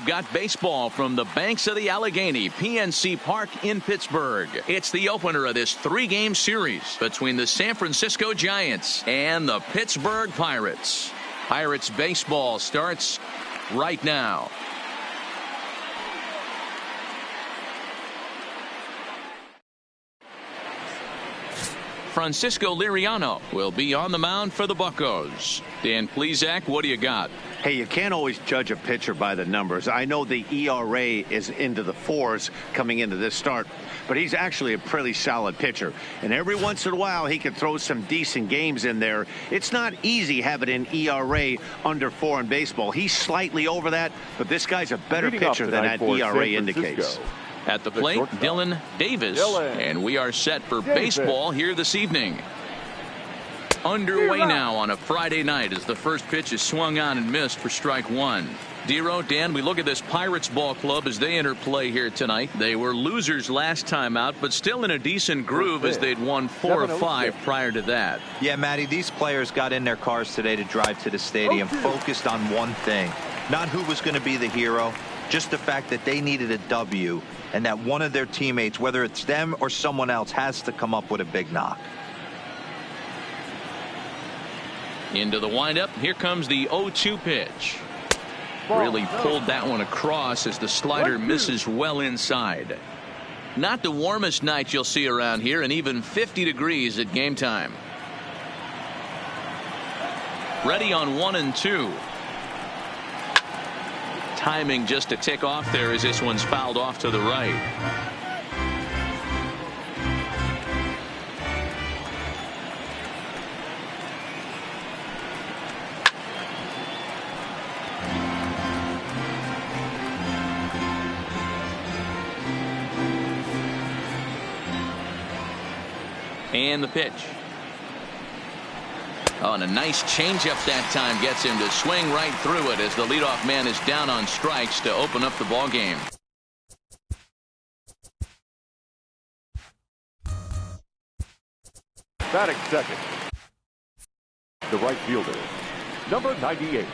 got baseball from the banks of the Allegheny, PNC Park in Pittsburgh. It's the opener of this 3-game series between the San Francisco Giants and the Pittsburgh Pirates. Pirates baseball starts right now. Francisco Liriano will be on the mound for the Buccos. Dan Plesac, what do you got? Hey, you can't always judge a pitcher by the numbers. I know the ERA is into the 4s coming into this start, but he's actually a pretty solid pitcher. And every once in a while, he can throw some decent games in there. It's not easy having an ERA under 4 in baseball. He's slightly over that, but this guy's a better pitcher than that ERA indicates. At the plate, Dylan Davis. And we are set for baseball here this evening. Underway now on a Friday night as the first pitch is swung on and missed for strike 1. Dero, Dan, we look at this Pirates ball club as they enter play here tonight. They were losers last time out, but still in a decent groove as they'd won 4 of 5 prior to that. Yeah, Matty, these players got in their cars today to drive to the stadium focused on one thing. Not who was going to be the hero, just the fact that they needed a W and that one of their teammates, whether it's them or someone else, has to come up with a big knock. Into the windup. Here comes the 0-2 pitch. Really pulled that one across as the slider misses well inside. Not the warmest night you'll see around here, and even 50 degrees at game time. Ready on 1 and 2. Timing just to tick off there as this one's fouled off to the right. And the pitch. Oh, and a nice changeup that time gets him to swing right through it as the leadoff man is down on strikes to open up the ball game. Batting second, the right fielder, number 98.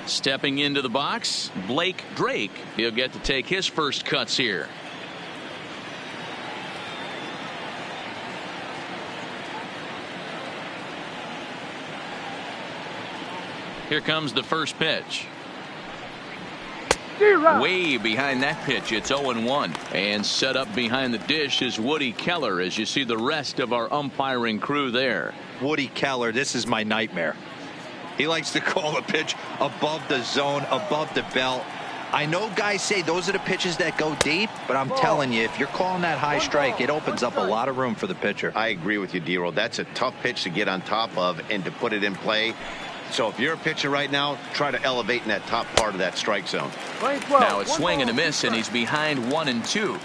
Stepping into the box, Blake Drake. He'll get to take his first cuts here. Here comes the first pitch. Way behind that pitch. It's 0-1. And set up behind the dish is Woody Keller as you see the rest of our umpiring crew there. Woody Keller, this is my nightmare. He likes to call the pitch above the zone, above the belt. I know guys say those are the pitches that go deep, but I'm telling you, if you're calling that high strike, it opens up a lot of room for the pitcher. I agree with you, Dero. That's a tough pitch to get on top of and to put it in play. So if you're a pitcher right now, try to elevate in that top part of that strike zone. Now it's swing and a miss, and he's behind 1 and 2.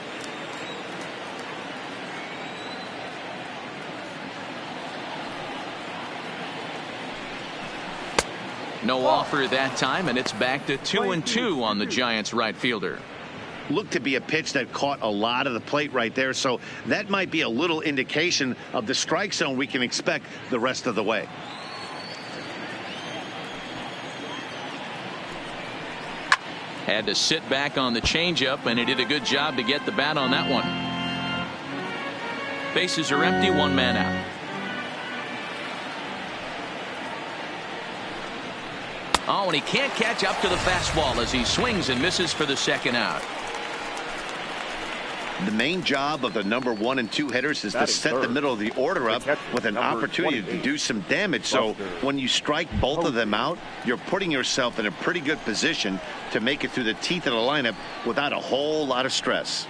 No offer that time, and it's back to 2 and 2 on the Giants right fielder. Looked to be a pitch that caught a lot of the plate right there, so that might be a little indication of the strike zone we can expect the rest of the way. Had to sit back on the changeup, and he did a good job to get the bat on that one. Bases are empty, 1 man out. Oh, and he can't catch up to the fastball as he swings and misses for the second out. The main job of the number 1 and 2 hitters is to set the middle of the order up with an opportunity to do some damage. So when you strike both of them out, you're putting yourself in a pretty good position to make it through the teeth of the lineup without a whole lot of stress.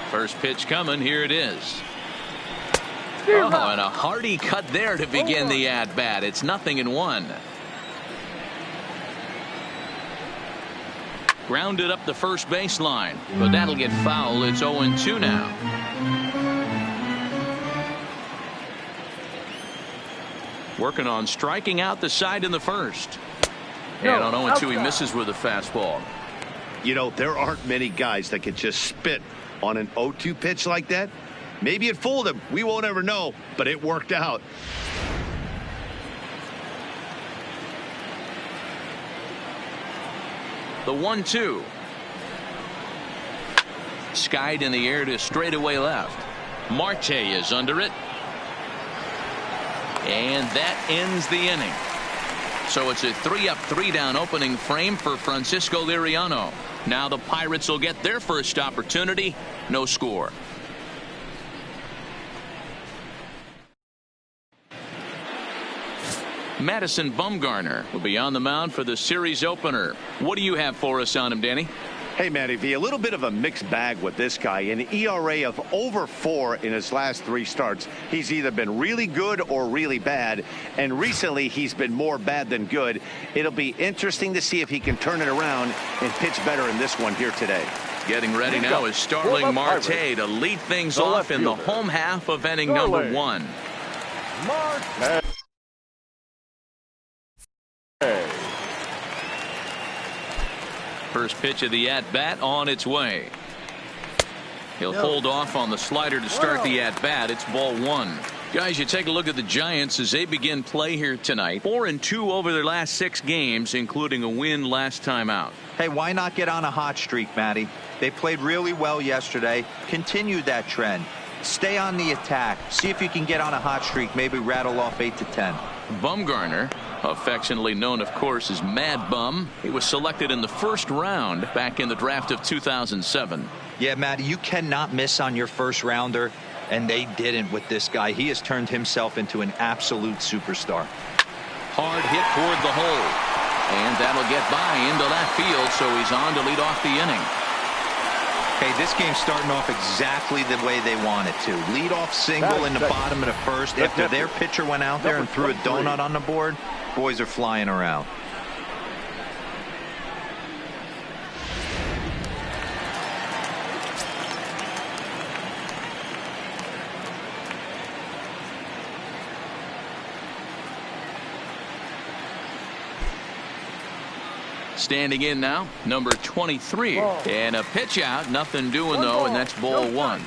First pitch coming. Here it is. Oh, and a hearty cut there to begin the at-bat. It's 0-1. Grounded up the first baseline, but that'll get fouled. It's 0-2 now. Working on striking out the side in the first. And on 0-2 he misses with a fastball. You know, there aren't many guys that could just spit on an 0-2 pitch like that. Maybe it fooled him. We won't ever know, but it worked out. The 1-2. Skied in the air to straightaway left. Marte is under it. And that ends the inning. So it's a 3-up, 3-down opening frame for Francisco Liriano. Now the Pirates will get their first opportunity. No score. Madison Bumgarner will be on the mound for the series opener. What do you have for us on him, Danny? Hey, Matty V, a little bit of a mixed bag with this guy. An ERA of over 4 in his last 3 starts. He's either been really good or really bad, and recently he's been more bad than good. It'll be interesting to see if he can turn it around and pitch better in this one here today. Getting ready now is Starling Marte to lead things off in the home half of inning number 1. Marte. First pitch of the at-bat on its way. He'll hold off on the slider to start the at-bat. It's ball 1. Guys, you take a look at the Giants as they begin play here tonight. 4-2 over their last 6 games, including a win last time out. Hey, why not get on a hot streak, Matty? They played really well yesterday. Continue that trend. Stay on the attack. See if you can get on a hot streak. Maybe rattle off 8 to 10. Bumgarner, affectionately known, of course, as Mad Bum. He was selected in the first round back in the draft of 2007. Yeah, Matty, you cannot miss on your first rounder, and they didn't with this guy. He has turned himself into an absolute superstar. Hard hit toward the hole, and that'll get by into left field, so he's on to lead off the inning. Hey, this game's starting off exactly the way they want it to. Lead off single in the bottom of the first. After their pitcher went out there and threw a donut on the board, boys are flying around. Standing in now, number 23. And a pitch out, nothing doing though, and that's ball 1.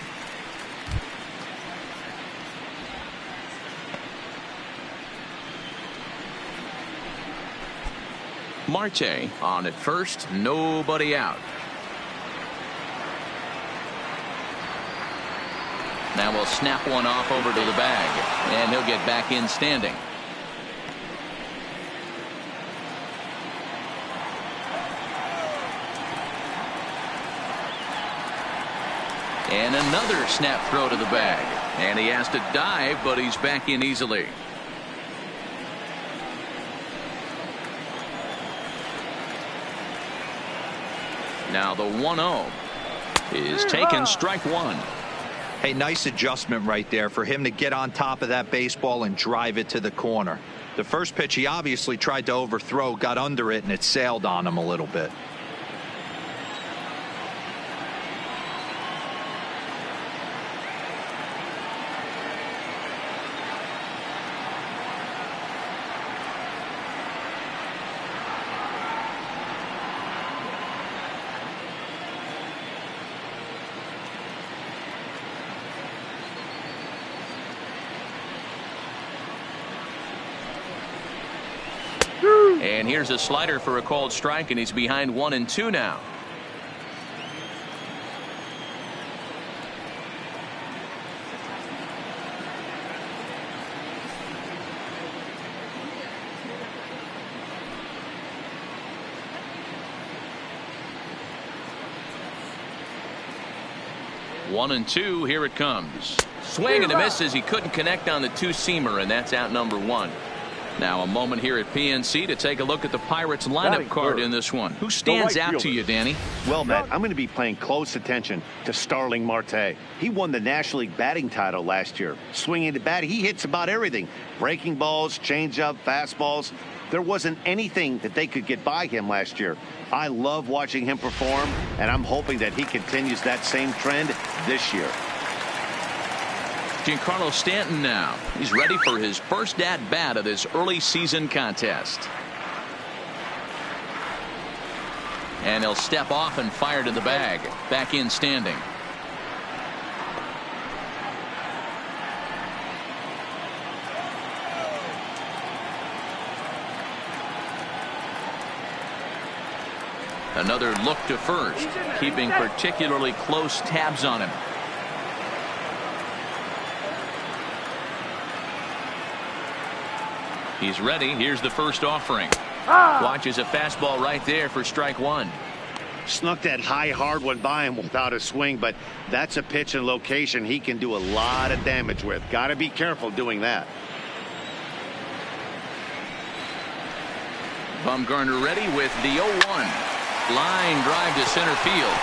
Marte on at first, nobody out. Now we'll snap one off over to the bag, and he'll get back in standing. And another snap throw to the bag. And he has to dive, but he's back in easily. Now the 1-0 is taken, strike 1. Hey, nice adjustment right there for him to get on top of that baseball and drive it to the corner. The first pitch he obviously tried to overthrow, got under it, and it sailed on him a little bit. And here's a slider for a called strike, and he's behind 1-2 now. One and two, here it comes. Swing and a miss as he couldn't connect on the two-seamer, and that's out number 1. Now a moment here at PNC to take a look at the Pirates lineup card in this one. Who stands out to you, Danny? Well, Matt, I'm going to be paying close attention to Starling Marte. He won the National League batting title last year. Swinging the bat, he hits about everything. Breaking balls, changeup, fastballs. There wasn't anything that they could get by him last year. I love watching him perform, and I'm hoping that he continues that same trend this year. Giancarlo Stanton now. He's ready for his first at-bat of this early season contest. And he'll step off and fire to the bag. Back in standing. Another look to first, keeping particularly close tabs on him. He's ready. Here's the first offering. Watches a fastball right there for strike one. Snuck that high hard one by him without a swing, but that's a pitch and location he can do a lot of damage with. Got to be careful doing that. Bumgarner ready with the 0-1. Line drive to center field.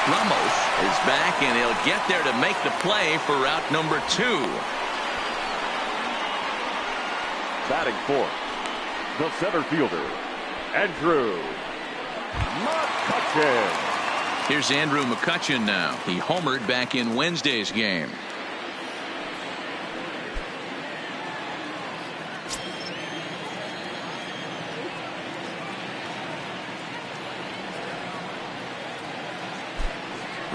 Ramos is back, and he'll get there to make the play for route number 2. Batting fourth, the center fielder, Andrew McCutchen. Here's Andrew McCutchen now. He homered back in Wednesday's game.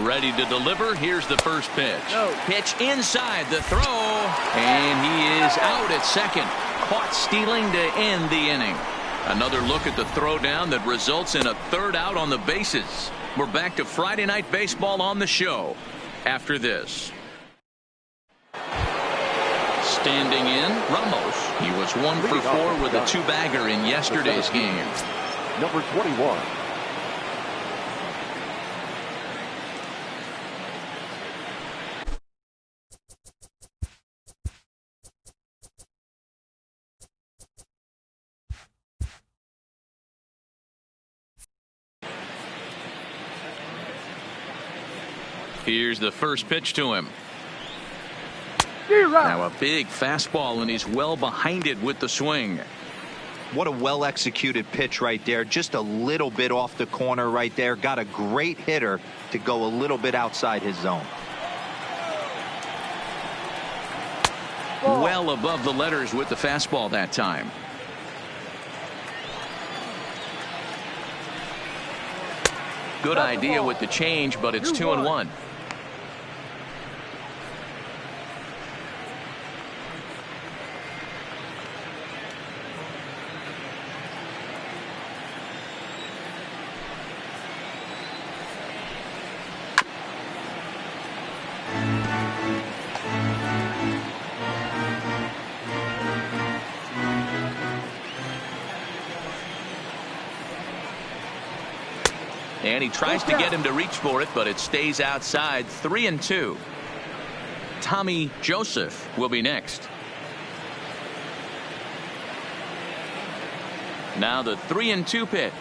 Ready to deliver. Here's the first pitch. Pitch inside the throw, and he is out at second. Caught stealing to end the inning. Another look at the throwdown that results in a third out on the bases. We're back to Friday Night Baseball on the show after this. Standing in, Ramos. He was 1 for 4 with a 2-bagger in yesterday's game. Number 21. Here's the first pitch to him. Now a big fastball, and he's well behind it with the swing. What a well-executed pitch right there. Just a little bit off the corner right there. Got a great hitter to go a little bit outside his zone. Well above the letters with the fastball that time. Good idea with the change, but it's 2-1. And he tries to get him to reach for it, but it stays outside. 3-2. Tommy Joseph will be next. Now the 3-2 pitch.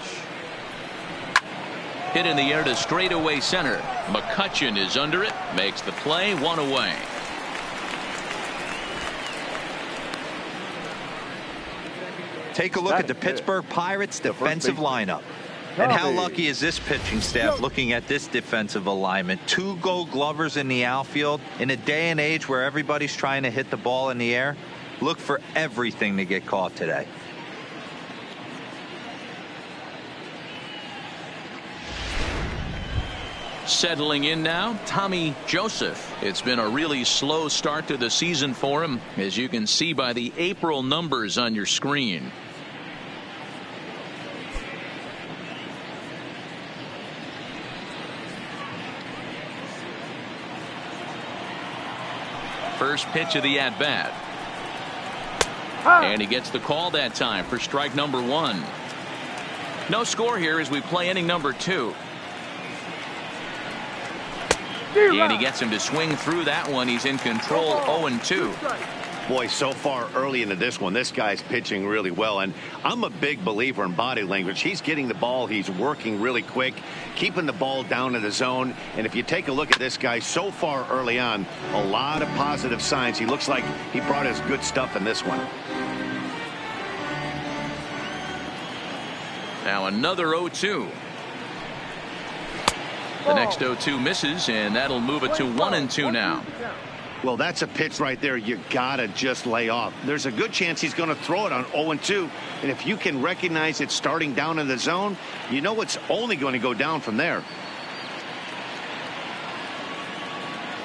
Hit in the air to straightaway center. McCutchen is under it, makes the play, 1 away. Take a look at the Pittsburgh Pirates defensive lineup. And how lucky is this pitching staff looking at this defensive alignment? 2 Gold Glovers in the outfield. In a day and age where everybody's trying to hit the ball in the air, look for everything to get caught today. Settling in now, Tommy Joseph. It's been a really slow start to the season for him, as you can see by the April numbers on your screen. First pitch of the at-bat. And he gets the call that time for strike number 1. No score here as we play inning number 2. And he gets him to swing through that one. He's in control. 0-2. Boy, so far early into this one, this guy's pitching really well, and I'm a big believer in body language. He's getting the ball, he's working really quick, keeping the ball down in the zone, and if you take a look at this guy so far early on, a lot of positive signs. He looks like he brought his good stuff in this one. Now another 0-2. The next 0-2 misses, and that'll move it to 1-2 now. Well, that's a pitch right there you gotta just lay off. There's a good chance he's going to throw it on 0-2, and if you can recognize it starting down in the zone, you know it's only going to go down from there.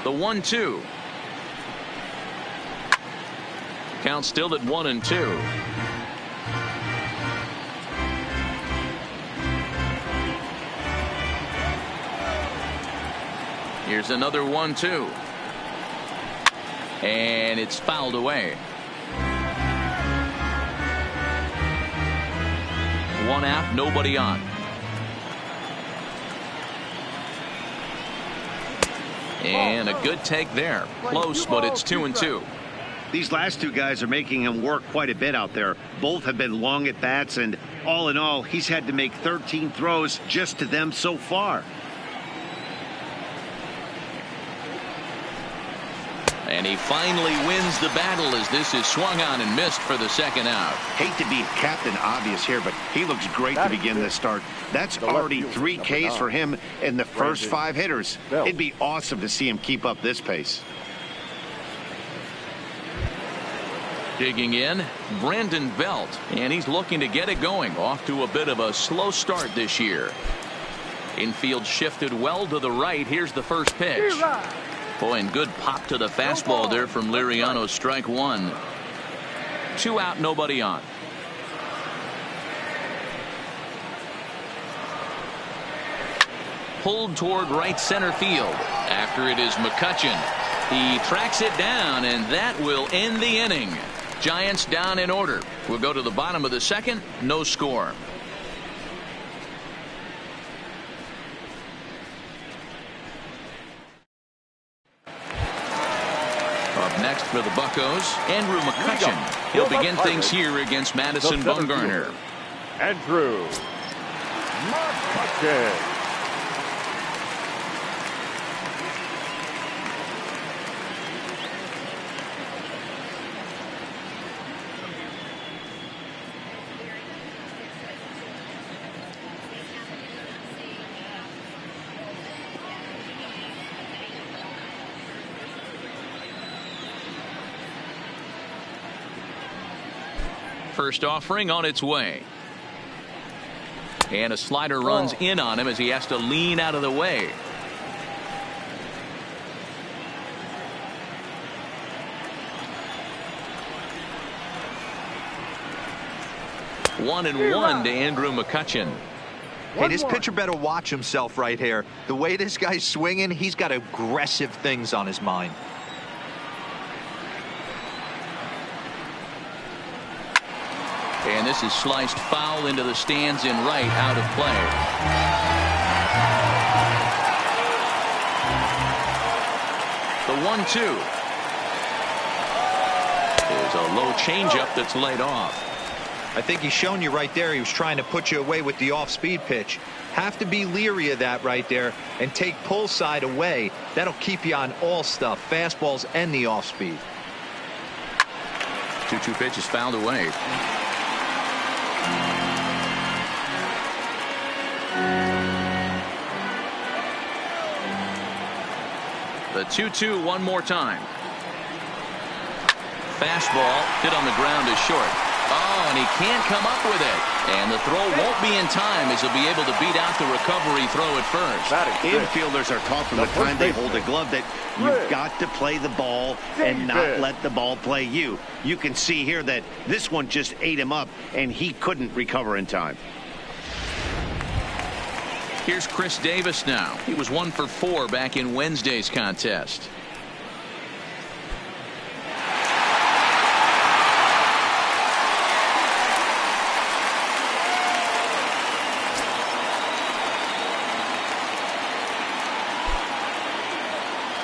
The 1-2. Count still at 1-2. Here's another 1-2. And it's fouled away. One out, nobody on. And a good take there. Close, but it's 2-2. These last two guys are making him work quite a bit out there. Both have been long at bats, and all in all, he's had to make 13 throws just to them so far. And he finally wins the battle as this is swung on and missed for the second out. Hate to be Captain Obvious here, but he looks great to begin this start. That's already 3 Ks for him in the first 5 hitters. It'd be awesome to see him keep up this pace. Digging in, Brandon Belt, and he's looking to get it going. Off to a bit of a slow start this year. Infield shifted well to the right. Here's the first pitch. Boy, and good pop to the fastball there from Liriano. Strike one. 2 out, nobody on. Pulled toward right center field. After it is McCutchen. He tracks it down, and that will end the inning. Giants down in order. We'll go to the bottom of the second. No score. Up next for the Buccos, Andrew McCutchen. He'll begin things here against Madison Bumgarner. Andrew McCutchen. First offering on its way. And a slider runs in on him as he has to lean out of the way. One and one to Andrew McCutchen. Hey, this pitcher better watch himself right here. The way this guy's swinging, he's got aggressive things on his mind. And this is sliced foul into the stands in right, out of play. The 1-2 is a low changeup that's laid off. I think he's shown you right there. He was trying to put you away with the off-speed pitch. Have to be leery of that right there and take pull side away. That'll keep you on all stuff, fastballs and the off-speed. 2-2 pitch is fouled away. The 2-2 one more time. Fastball hit on the ground is short. Oh, and he can't come up with it. And the throw won't be in time as he'll be able to beat out the recovery throw at first. Infielders are taught from the time they hold a glove that you've got to play the ball and not let the ball play you. You can see here that this one just ate him up, and he couldn't recover in time. Here's Chris Davis now. He was 1 for 4 back in Wednesday's contest.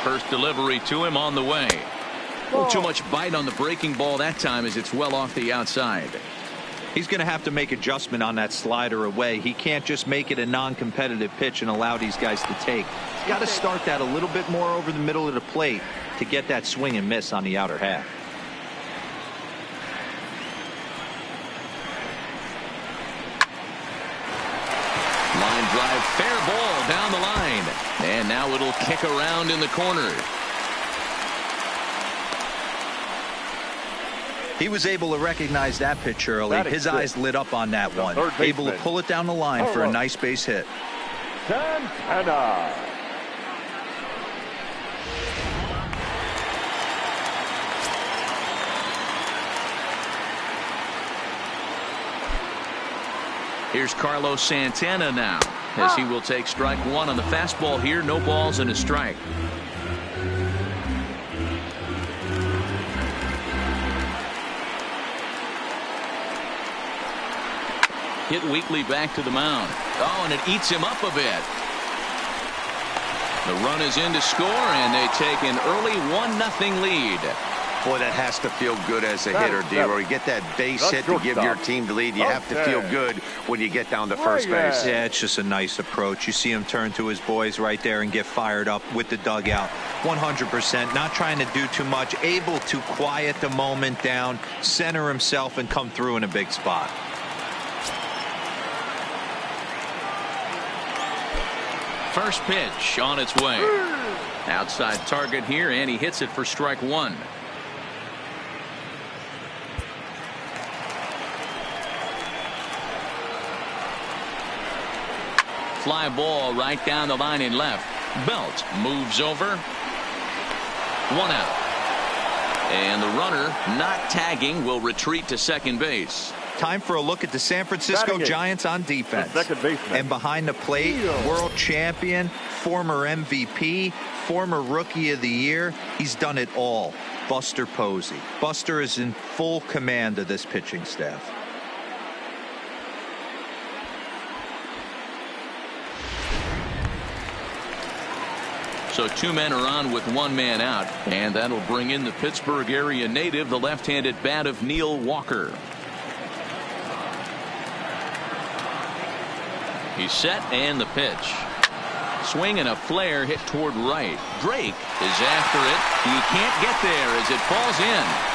First delivery to him on the way. A little too much bite on the breaking ball that time as it's well off the outside. He's going to have to make adjustment on that slider away. He can't just make it a non-competitive pitch and allow these guys to take. He's got to start that a little bit more over the middle of the plate to get that swing and miss on the outer half. Line drive, fair ball down the line. And now it'll kick around in the corner. He was able to recognize that pitch early. His eyes lit up on that one. Able to pull it down the line for a nice base hit. Santana. Here's Carlos Santana now, as he will take strike one on the fastball here. No balls and a strike. Hit weakly back to the mound. Oh, and it eats him up a bit. The run is in to score, and they take an early 1-0 lead. Boy, that has to feel good as a hitter, D-Roy. You get that base hit to give your team the lead. You have to feel good when you get down to first base. Yeah, it's just a nice approach. You see him turn to his boys right there and get fired up with the dugout. 100%, not trying to do too much, able to quiet the moment down, center himself, and come through in a big spot. First pitch on its way. Outside target here, and he hits it for strike one. Fly ball right down the line in left. Belt moves over. One out. And the runner, not tagging, will retreat to second base. Time for a look at the San Francisco Giants on defense. And behind the plate, world champion, former MVP, former Rookie of the Year. He's done it all. Buster Posey. Buster is in full command of this pitching staff. So two men are on with one man out, and that'll bring in the Pittsburgh area native, the left-handed bat of Neil Walker. He's set, and the pitch. Swing and a flare hit toward right. Drake is after it. He can't get there as it falls in.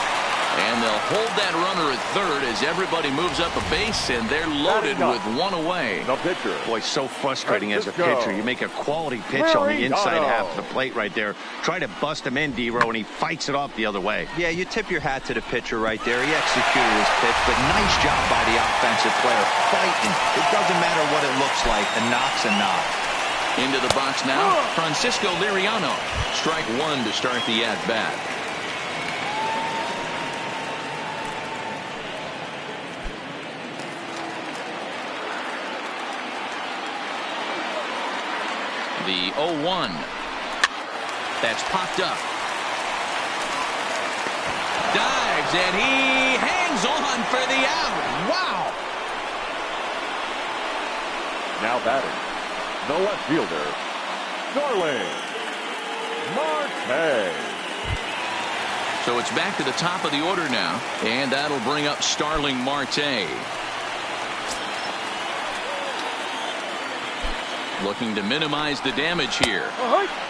And they'll hold that runner at third as everybody moves up a base, and they're loaded with one away. The pitcher. Boy, so frustrating as a pitcher. You make a quality pitch on the inside half of the plate right there. Try to bust him in, D-Row, and he fights it off the other way. Yeah, you tip your hat to the pitcher right there. He executed his pitch, but nice job by the offensive player fighting. It doesn't matter what it looks like. A knock's a knock. Into the box now, Francisco Liriano. Strike one to start the at-bat. The 0-1. That's popped up. Dives, and he hangs on for the out. Wow. Now batting, the left fielder, Starling Marte. So it's back to the top of the order now, and that'll bring up Starling Marte. Looking to minimize the damage here.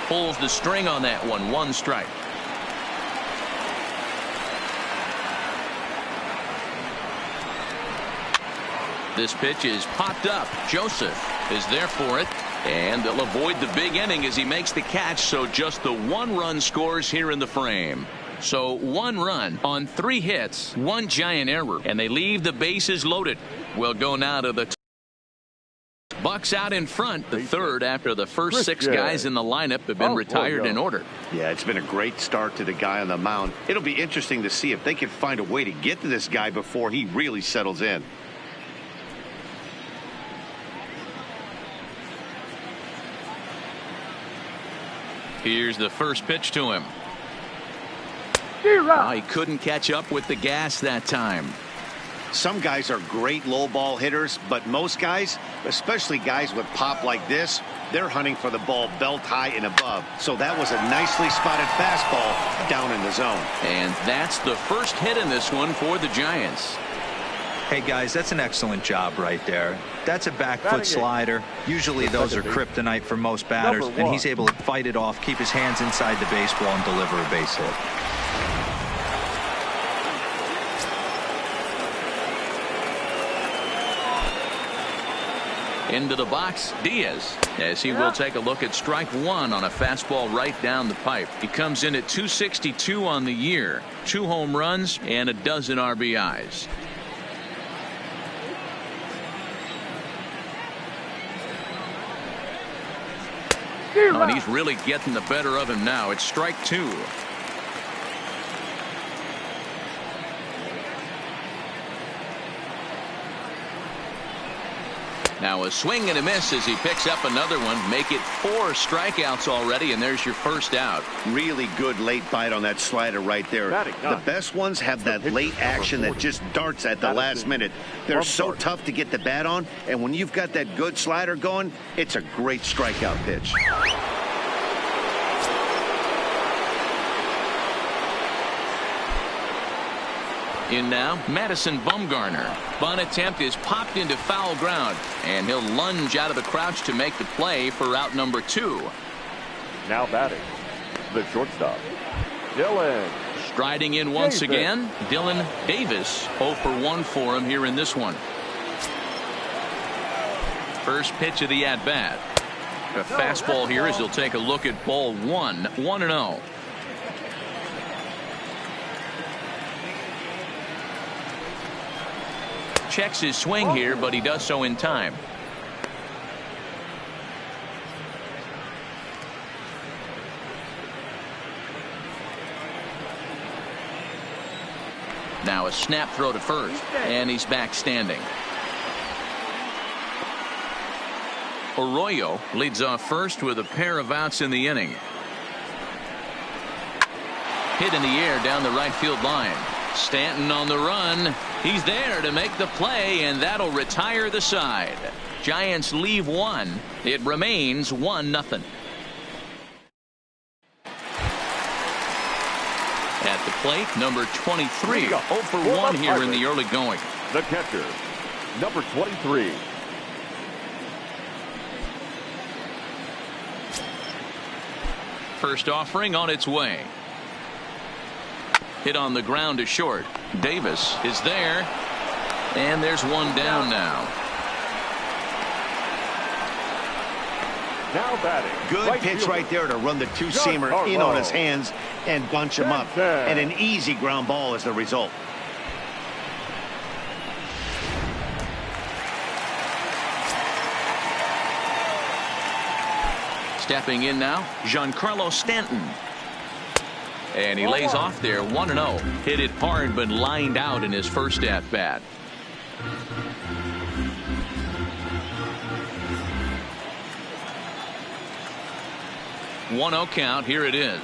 Pulls the string on that one. One strike. This pitch is popped up. Joseph is there for it. And they'll avoid the big inning as he makes the catch. So just the one run scores here in the frame. So one run on 3 hits, 1 giant error. And they leave the bases loaded. We'll go now to the Bucks out in front, the third after the first 6 guys in the lineup have been retired in order. Yeah, it's been a great start to the guy on the mound. It'll be interesting to see if they can find a way to get to this guy before he really settles in. Here's the first pitch to him. Oh, he couldn't catch up with the gas that time. Some guys are great low ball hitters, but most guys, especially guys with pop like this, they're hunting for the ball belt high and above. So that was a nicely spotted fastball down in the zone. And that's the first hit in this one for the Giants. Hey guys, that's an excellent job right there. That's a back foot slider. Usually those are kryptonite for most batters, and he's able to fight it off, keep his hands inside the baseball, and deliver a base hit. Into the box, Diaz, as he will take a look at strike one on a fastball right down the pipe. He comes in at 262 on the year, 2 home runs and a dozen RBIs. Oh, and he's really getting the better of him now. It's strike 2. Now a swing and a miss as he picks up another one. Make it 4 strikeouts already, and there's your first out. Really good late bite on that slider right there. The best ones have that late action that just darts at the last minute. They're so tough to get the bat on, and when you've got that good slider going, it's a great strikeout pitch. In now, Madison Bumgarner. Bunt attempt is popped into foul ground, and he'll lunge out of the crouch to make the play for out number 2. Now batting, the shortstop, Dylan. Striding in once again, Dylan Davis. 0 for 1 for him here in this one. First pitch of the at-bat. A fastball here as he'll take a look at ball 1. 1-0. Checks his swing here, but he does so in time. Now a snap throw to first, and he's back standing. Arroyo leads off first with a pair of outs in the inning. Hit in the air down the right field line. Stanton on the run. He's there to make the play, and that'll retire the side. Giants leave 1. It remains 1-0. At the plate, number 23. 0 for 1 here in the early going. The catcher, number 23. First offering on its way. Hit on the ground to short. Davis is there, and there's one down now. Now batting. Good pitch right there to run the two-seamer in on his hands and bunch him up. And an easy ground ball is the result. Stepping in now, Giancarlo Stanton. And he lays off there, 1-0. Hit it hard, but lined out in his first at-bat. One 0 count. Here it is.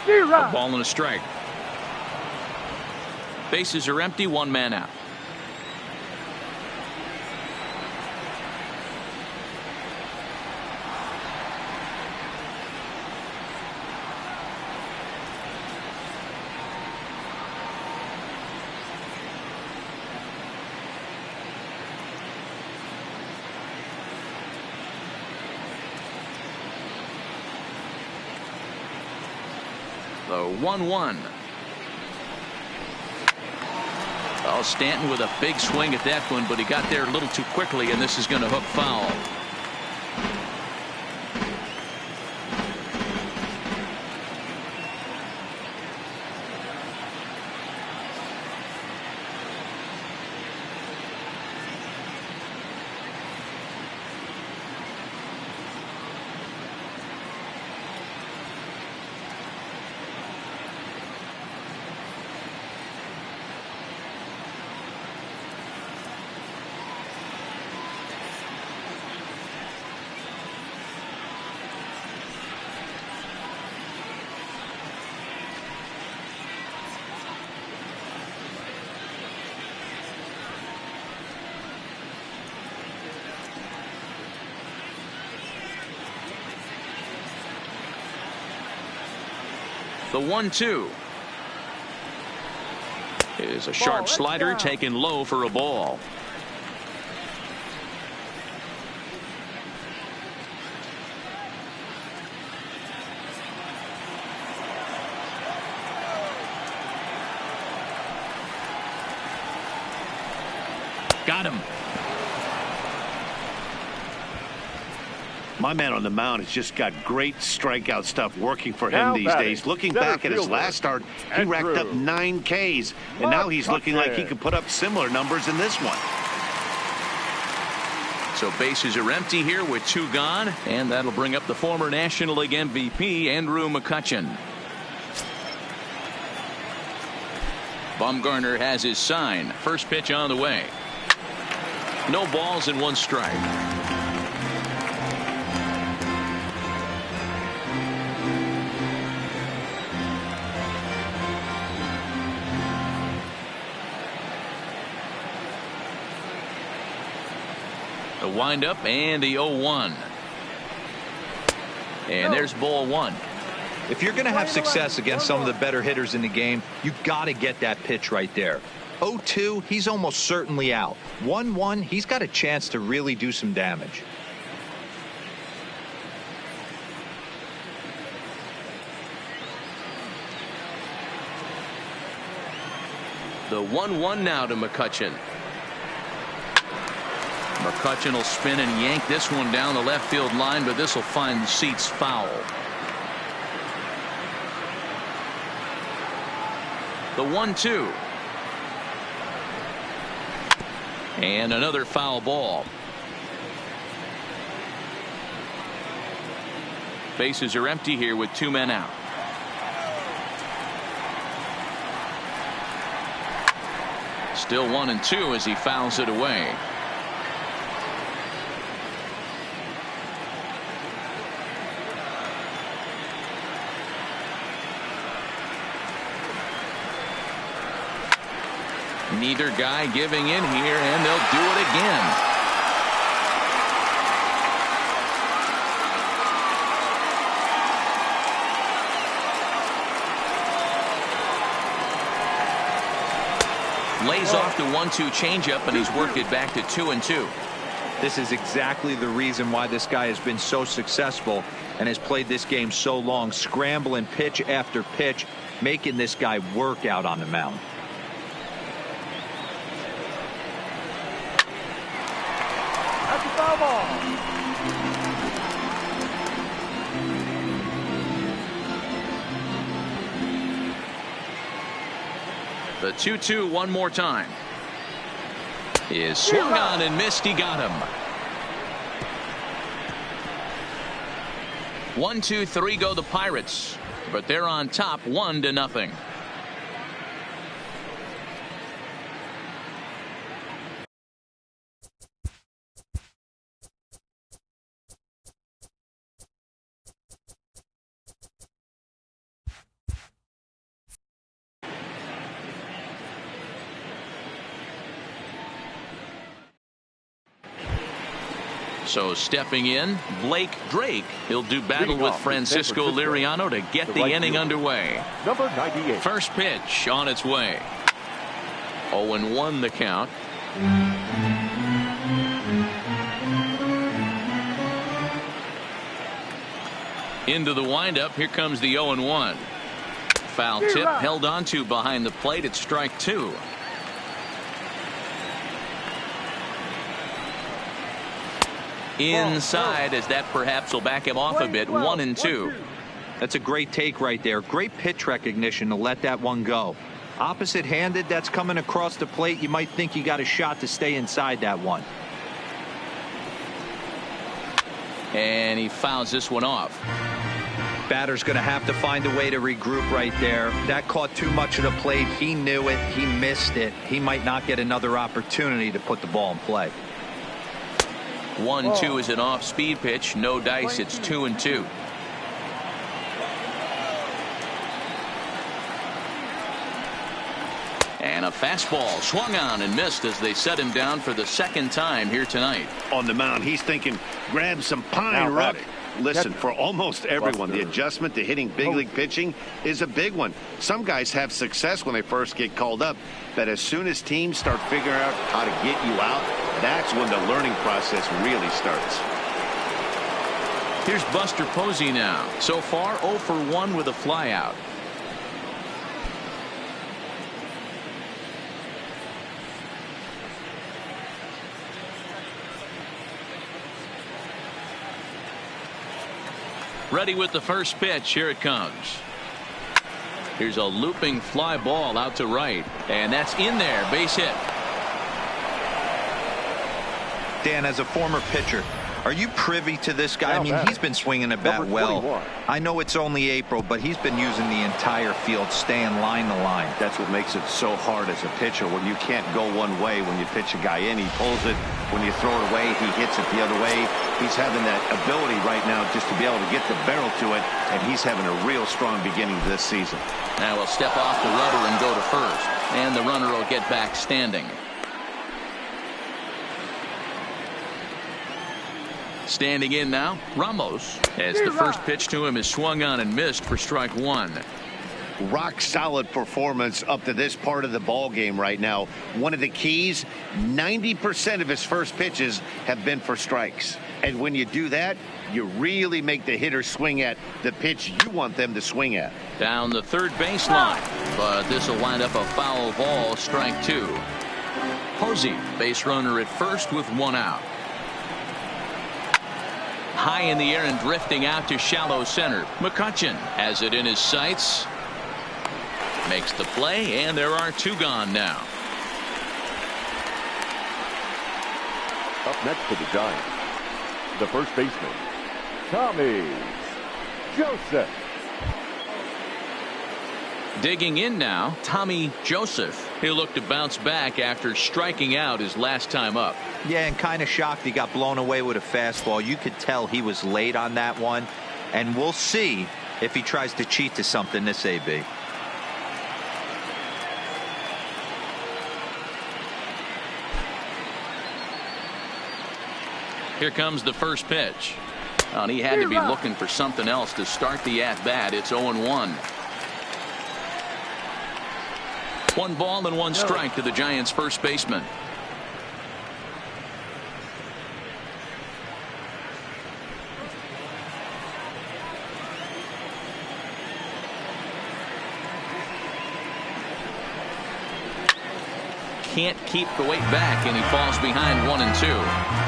A ball and a strike. Bases are empty. 1 man out. The 1-1. Oh, Stanton with a big swing at that one, but he got there a little too quickly, and this is going to hook foul. The 1-2 is a sharp slider taken low for a ball. Got him. My man on the mound has just got great strikeout stuff working for him these days. Looking back at his last start, he racked up 9 Ks, and now he's looking like he could put up similar numbers in this one. So bases are empty here with 2 gone, and that'll bring up the former National League MVP, Andrew McCutchen. Bumgarner has his sign. First pitch on the way. No balls and 1 strike. The windup and the 0-1. And there's ball 1. If you're going to have success against some of the better hitters in the game, you got to get that pitch right there. 0-2, he's almost certainly out. 1-1, he's got a chance to really do some damage. The 1-1 now to McCutchen. McCutchen will spin and yank this one down the left field line, but this will find the seats foul. The 1-2. And another foul ball. Bases are empty here with 2 men out. Still 1-2 as he fouls it away. Neither guy giving in here, and they'll do it again. Lays off the 1-2 changeup, and he's worked it back to 2-2. This is exactly the reason why this guy has been so successful and has played this game so long, scrambling pitch after pitch, making this guy work out on the mound. The 2-2 one more time. Is swung on and missed. He got him. 1-2-3 go the Pirates, but they're on top 1-0. So stepping in, Blake Drake. He'll do battle with Francisco Liriano to get the inning underway. Number 98. First pitch on its way. 0-1 the count. Into the windup. Here comes the 0-1. Foul tip held onto behind the plate. It's strike 2. Inside, as that perhaps will back him off a bit. 1-2. That's a great take right there. Great pitch recognition to let that one go. Opposite handed, that's coming across the plate. You might think you got a shot to stay inside that one. And he fouls this one off. Batter's going to have to find a way to regroup right there. That caught too much of the plate. He knew it. He missed it. He might not get another opportunity to put the ball in play. 1-2 is an off-speed pitch. No dice. It's 2-2. And a fastball swung on and missed as they set him down for the second time here tonight. On the mound, he's thinking, grab some pine, Rook. Listen, for almost everyone, the adjustment to hitting big league pitching is a big one. Some guys have success when they first get called up, but as soon as teams start figuring out how to get you out, that's when the learning process really starts. Here's Buster Posey now. So far, 0 for 1 with a flyout. Ready with the first pitch. Here it comes. Here's a looping fly ball out to right, and that's in there. Base hit. Dan, as a former pitcher, are you privy to this guy? I mean, he's been swinging the bat well. I know it's only April, but he's been using the entire field, staying line to line. That's what makes it so hard as a pitcher, when you can't go one way when you pitch a guy in. He pulls it. When you throw it away, he hits it the other way. He's having that ability right now just to be able to get the barrel to it, and he's having a real strong beginning this season. Now he'll step off the rubber and go to first, and the runner will get back standing. Standing in now, Ramos, as the first pitch to him is swung on and missed for strike one. Rock solid performance up to this part of the ball game right now. One of the keys, 90% of his first pitches have been for strikes. And when you do that, you really make the hitter swing at the pitch you want them to swing at. Down the third baseline, but this will wind up a foul ball, strike two. Posey, base runner at first with one out. High in the air and drifting out to shallow center. McCutchen has it in his sights. Makes the play, and there are two gone now. Up next for the Giants, the first baseman, Tommy Joseph. Digging in now, Tommy Joseph. He'll look to bounce back after striking out his last time up. Yeah, and kind of shocked he got blown away with a fastball. You could tell he was late on that one, and we'll see if he tries to cheat to something this AB. Here comes the first pitch. And he had to be looking for something else to start the at-bat. It's 0-1. One ball and one strike to the Giants' first baseman. Can't keep the weight back, and he falls behind 1-2.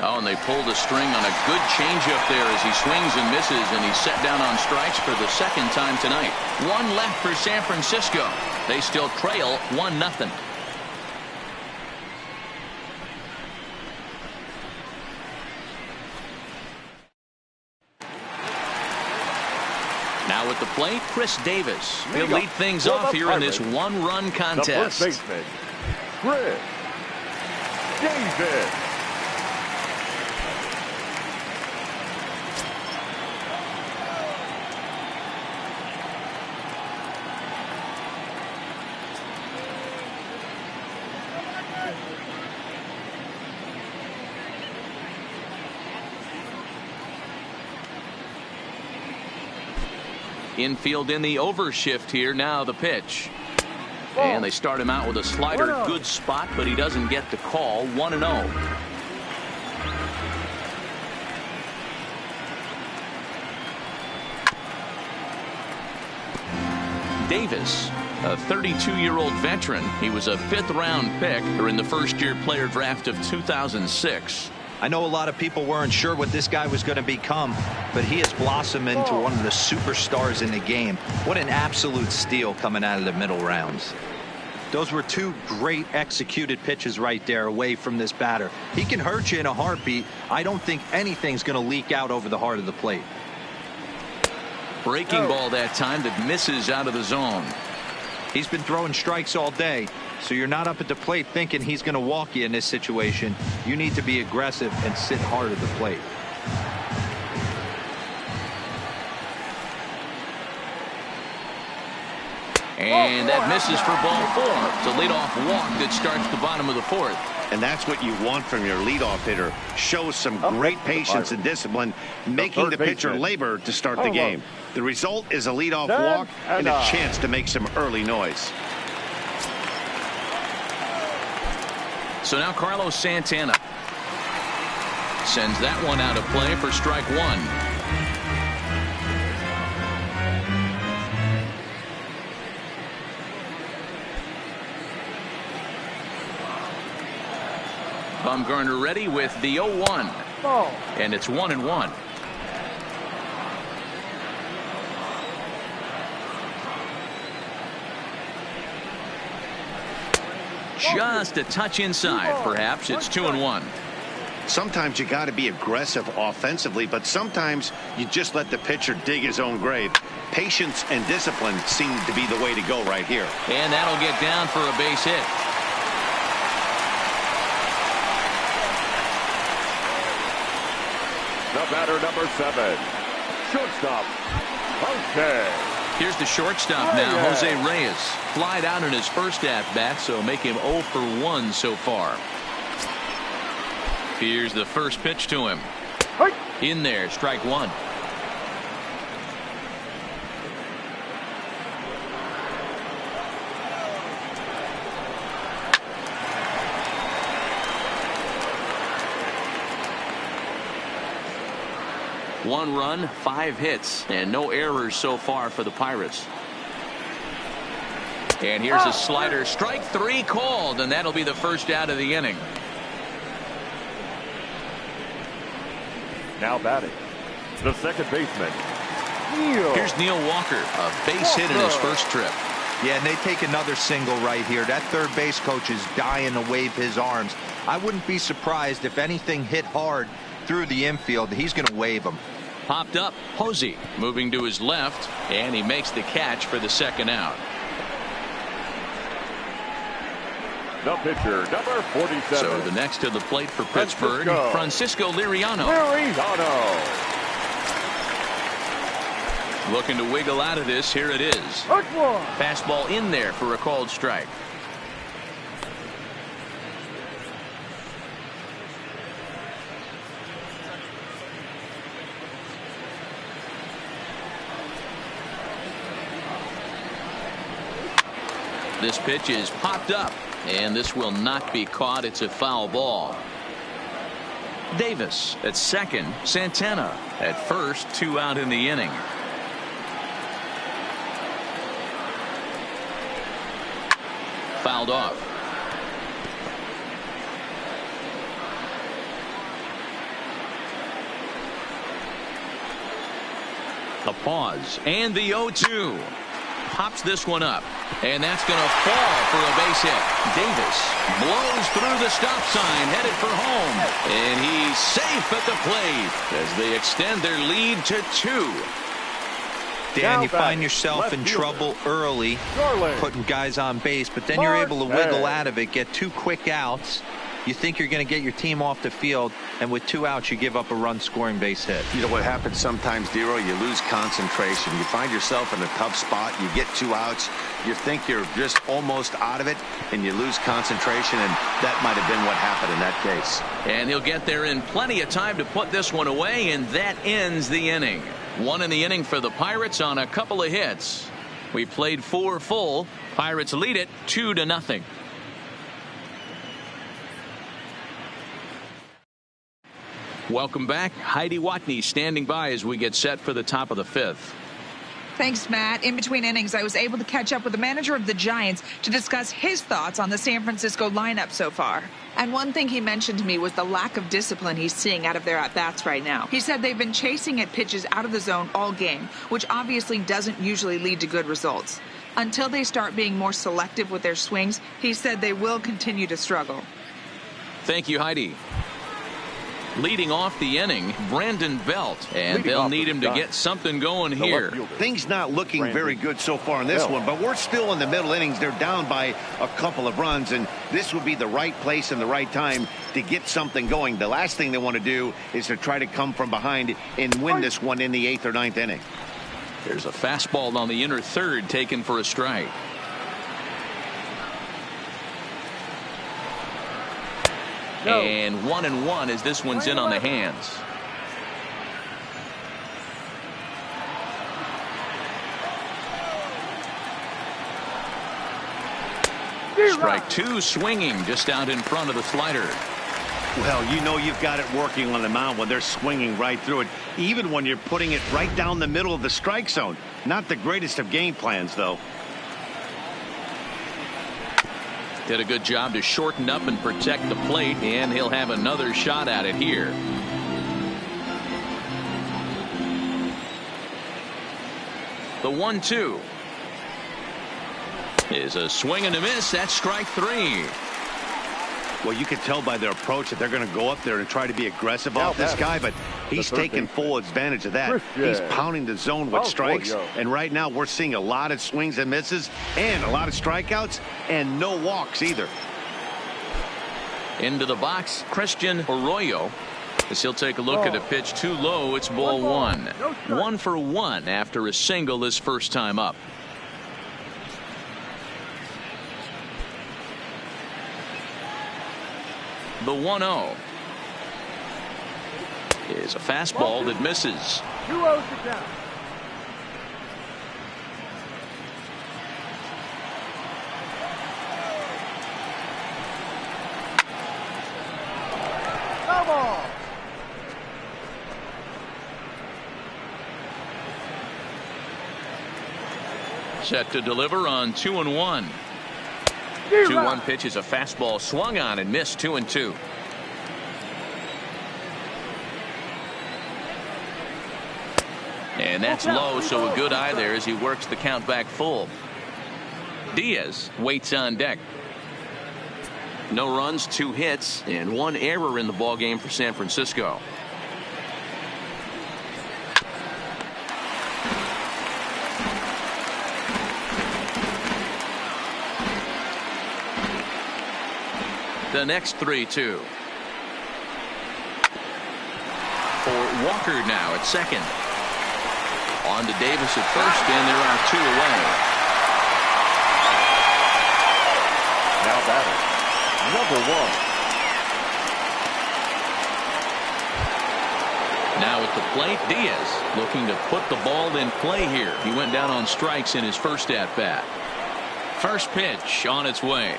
Oh, and they pulled a string on a good changeup there as he swings and misses, and he's set down on strikes for the second time tonight. One left for San Francisco. They still trail 1-0. Now at the plate, Chris Davis. He'll lead things off here in this one-run contest. The first baseman, Chris Davis. Infield in the overshift here. Now the pitch. And they start him out with a slider. Good spot, but he doesn't get the call. 1-0. Davis, a 32-year-old veteran. He was a fifth-round pick during the first-year player draft of 2006. I know a lot of people weren't sure what this guy was going to become, but he has blossomed into one of the superstars in the game. What an absolute steal coming out of the middle rounds. Those were two great executed pitches right there away from this batter. He can hurt you in a heartbeat. I don't think anything's going to leak out over the heart of the plate. Breaking ball that time that misses out of the zone. He's been throwing strikes all day, so you're not up at the plate thinking he's going to walk you in this situation. You need to be aggressive and sit hard at the plate. And that misses for ball 4. It's a leadoff walk that starts the bottom of the 4th. And that's what you want from your leadoff hitter. Show some great patience and discipline, making the pitcher labor to start the game. The result is a leadoff walk and a chance to make some early noise. So now Carlos Santana sends that one out of play for strike 1. Bumgarner ready with the 0-1. And it's 1-1. Just a touch inside. Perhaps it's 2-1. Sometimes you got to be aggressive offensively, but sometimes you just let the pitcher dig his own grave. Patience and discipline seem to be the way to go right here. And that'll get down for a base hit. The batter, number 7, shortstop, Jose. Here's the shortstop now, Jose Reyes. Flied out in his first at-bat, so make him 0 for 1 so far. Here's the first pitch to him. In there, strike 1. One run, 5 hits, and no errors so far for the Pirates. And here's a slider. Strike 3 called, and that'll be the first out of the inning. Now batting, the second baseman, Here's Neil Walker, a base hit in his first trip. Yeah, and they take another single right here. That third base coach is dying to wave his arms. I wouldn't be surprised if anything hit hard through the infield. He's going to wave them. Popped up, Posey moving to his left, and he makes the catch for the second out. the pitcher, number 47. So the next to the plate for Pittsburgh, Francisco Liriano. Looking to wiggle out of this. Here it is. Fastball in there for a called strike. This pitch is popped up, and this will not be caught. It's a foul ball. Davis at second, Santana at first, 2 out in the inning. Fouled off. A pause, and the 0-2. Pops this one up, and that's going to fall for a base hit. Davis blows through the stop sign, headed for home, and he's safe at the plate as they extend their lead to 2. Dan, you find yourself in trouble early, putting guys on base, but then you're able to wiggle out of it, get 2 quick outs. You think you're going to get your team off the field, and with 2 outs, you give up a run-scoring base hit. You know what happens sometimes, Dero? You lose concentration. You find yourself in a tough spot. You get 2 outs. You think you're just almost out of it, and you lose concentration, and that might have been what happened in that case. And he'll get there in plenty of time to put this one away, and that ends the inning. 1 in the inning for the Pirates on a couple of hits. We played 4 full. Pirates lead it 2-0. Welcome back. Heidi Watney standing by as we get set for the top of the 5th. Thanks, Matt. In between innings, I was able to catch up with the manager of the Giants to discuss his thoughts on the San Francisco lineup so far. And one thing he mentioned to me was the lack of discipline he's seeing out of their at-bats right now. He said they've been chasing at pitches out of the zone all game, which obviously doesn't usually lead to good results. Until they start being more selective with their swings, he said they will continue to struggle. Thank you, Heidi. Leading off the inning, Brandon Belt, and they'll need him to get something going here. Things not looking very good so far in this one, but we're still in the middle innings. They're down by a couple of runs, and this would be the right place and the right time to get something going. The last thing they want to do is to try to come from behind and win this one in the 8th or 9th inning. There's a fastball on the inner third taken for a strike. And 1-1 as this one's in on the hands. Strike two, swinging just out in front of the slider. Well, you know you've got it working on the mound when they're swinging right through it, even when you're putting it right down the middle of the strike zone. Not the greatest of game plans, though. Did a good job to shorten up and protect the plate, and he'll have another shot at it here. The 1-2 is a swing and a miss. That's strike three. Well, you can tell by their approach that they're going to go up there and try to be aggressive off this guy, but he's taking full advantage of that. He's pounding the zone with strikes, and right now we're seeing a lot of swings and misses and a lot of strikeouts and no walks either. Into the box, Christian Arroyo, as he'll take a look at a pitch too low. It's ball one. 1 for 1 after a single his first time up. The 1-0 is a fastball that misses. 2-0 to count. No ball. Set to deliver on 2-1. 2-1 pitch is a fastball swung on and missed. 2-2. And that's low, so a good eye there as he works the count back full. Diaz waits on deck. No runs, 2 hits, and 1 error in the ballgame for San Francisco. The next 3-2. For Walker now at second. On to Davis at first, and there are 2 away. Now batting, number 1. Now at the plate, Diaz looking to put the ball in play here. He went down on strikes in his first at-bat. First pitch on its way.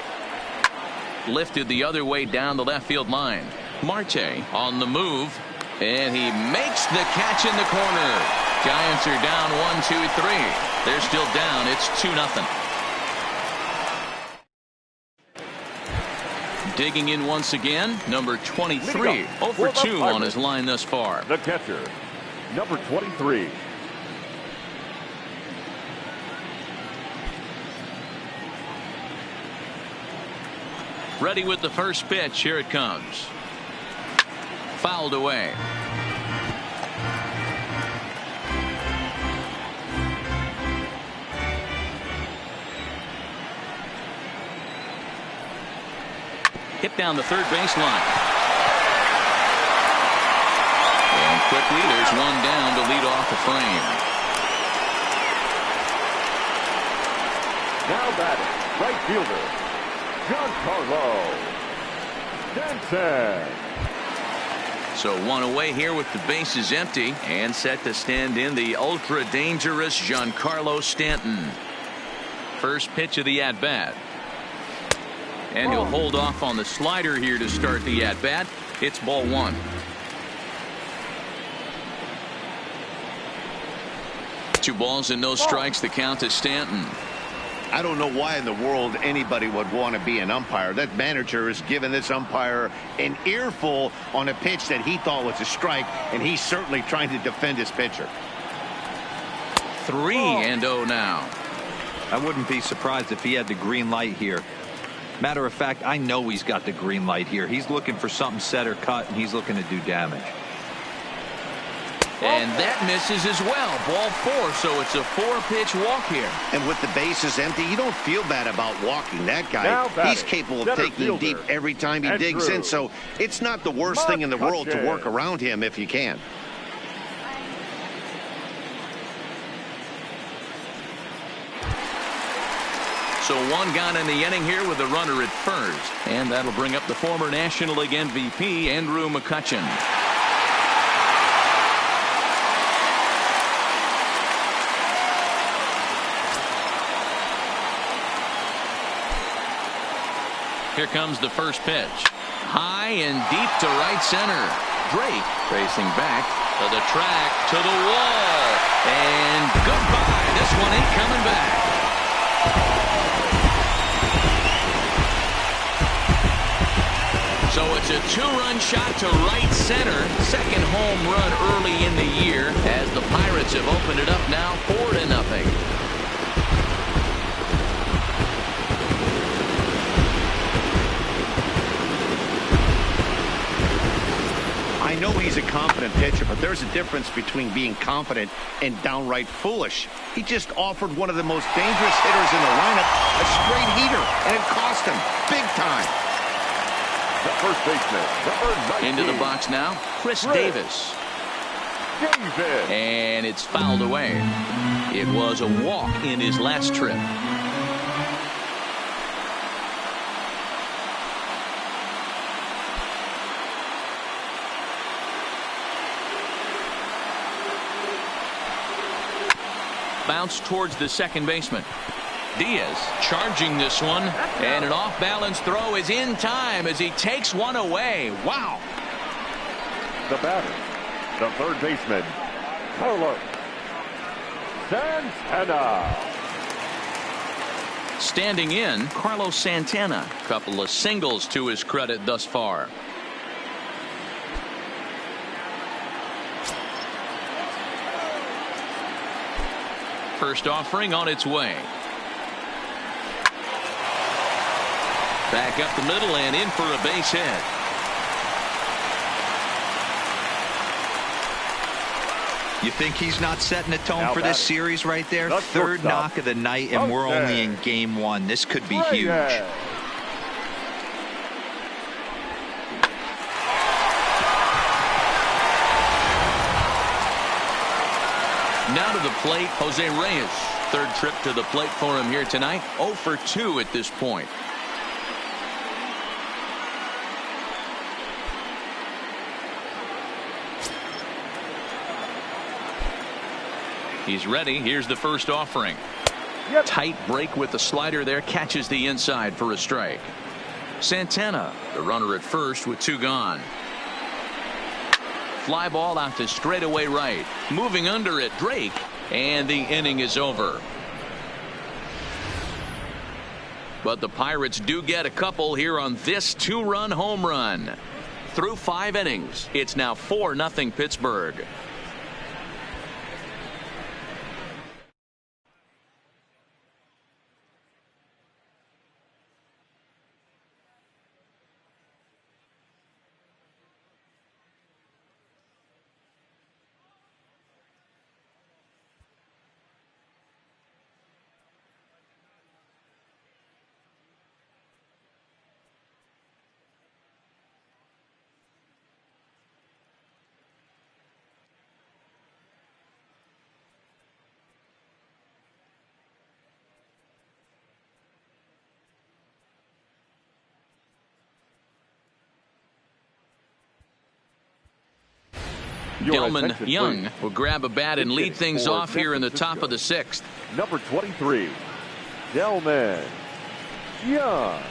Lifted the other way down the left field line. Marte on the move, and he makes the catch in the corner. Giants are down 1-2-3. They're still down. It's 2-0. Digging in once again, number 23. 0 for 2 on his line thus far. The catcher, number 23. Ready with the first pitch. Here it comes. Fouled away. Hit down the third baseline. And quickly there's one down to lead off the frame. Now batting, right fielder, Giancarlo Stanton. So 1 away here with the bases empty, and set to stand in the ultra dangerous Giancarlo Stanton. First pitch of the at-bat. And he'll hold off on the slider here to start the at-bat. It's ball 1. Two balls and no strikes. The count to Stanton. I don't know why in the world anybody would want to be an umpire. That manager has given this umpire an earful on a pitch that he thought was a strike, and he's certainly trying to defend his pitcher. 3-0 now. I wouldn't be surprised if he had the green light here. Matter of fact, I know he's got the green light here. He's looking for something set or cut, and he's looking to do damage. And that misses as well. Ball 4, so it's a 4-pitch walk here. And with the bases empty, you don't feel bad about walking that guy. He's capable of taking deep every time he digs in, so it's not the worst thing in the world to work around him if you can. So one gone in the inning here with a runner at first. And that'll bring up the former National League MVP, Andrew McCutchen. Here comes the first pitch. High and deep to right center. Drake racing back to the track, to the wall. And goodbye. This one ain't coming back. So it's a two-run shot to right center. Second home run early in the year as the Pirates have opened it up now 4-0. I know he's a confident pitcher, but there's a difference between being confident and downright foolish. He just offered one of the most dangerous hitters in the lineup a straight heater, and it cost him big time. The first baseman, number 19. Into the box now, Chris Davis. And it's fouled away. It was a walk in his last trip. Bounce towards the second baseman. Diaz charging this one, and an off-balance throw is in time as he takes one away. Wow. The batter, the third baseman, Carlos Santana. Standing in, Carlos Santana. Couple of singles to his credit thus far. First offering on its way. Back up the middle and in for a base hit. You think he's not setting a tone Now for this series right there? The Third shortstop. knock of the night, and we're only in game one. This could be huge. Now to the plate, Jose Reyes. Third trip to the plate for him here tonight. 0 for 2 at this point. He's ready. Here's the first offering. Tight break with the slider there. Catches the inside for a strike. Santana, the runner at first with 2 gone. Fly ball out to straightaway right. Moving under it, Drake. And the inning is over. But the Pirates do get a couple here on this 2-run home run. Through 5 innings, it's now 4-0 Pittsburgh. Delman Young will grab a bat and lead things off here in the top of the 6th. Number 23, Delman Young.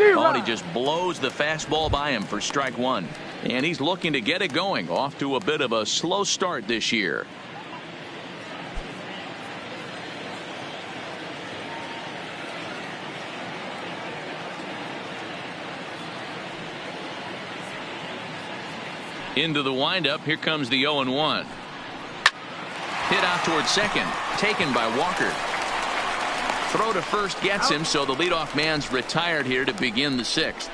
Oh, he just blows the fastball by him for strike 1. And he's looking to get it going. Off to a bit of a slow start this year. Into the windup. Here comes the 0-1. Hit out towards second. Taken by Walker. Throw to first gets him, so the leadoff man's retired here to begin the 6th.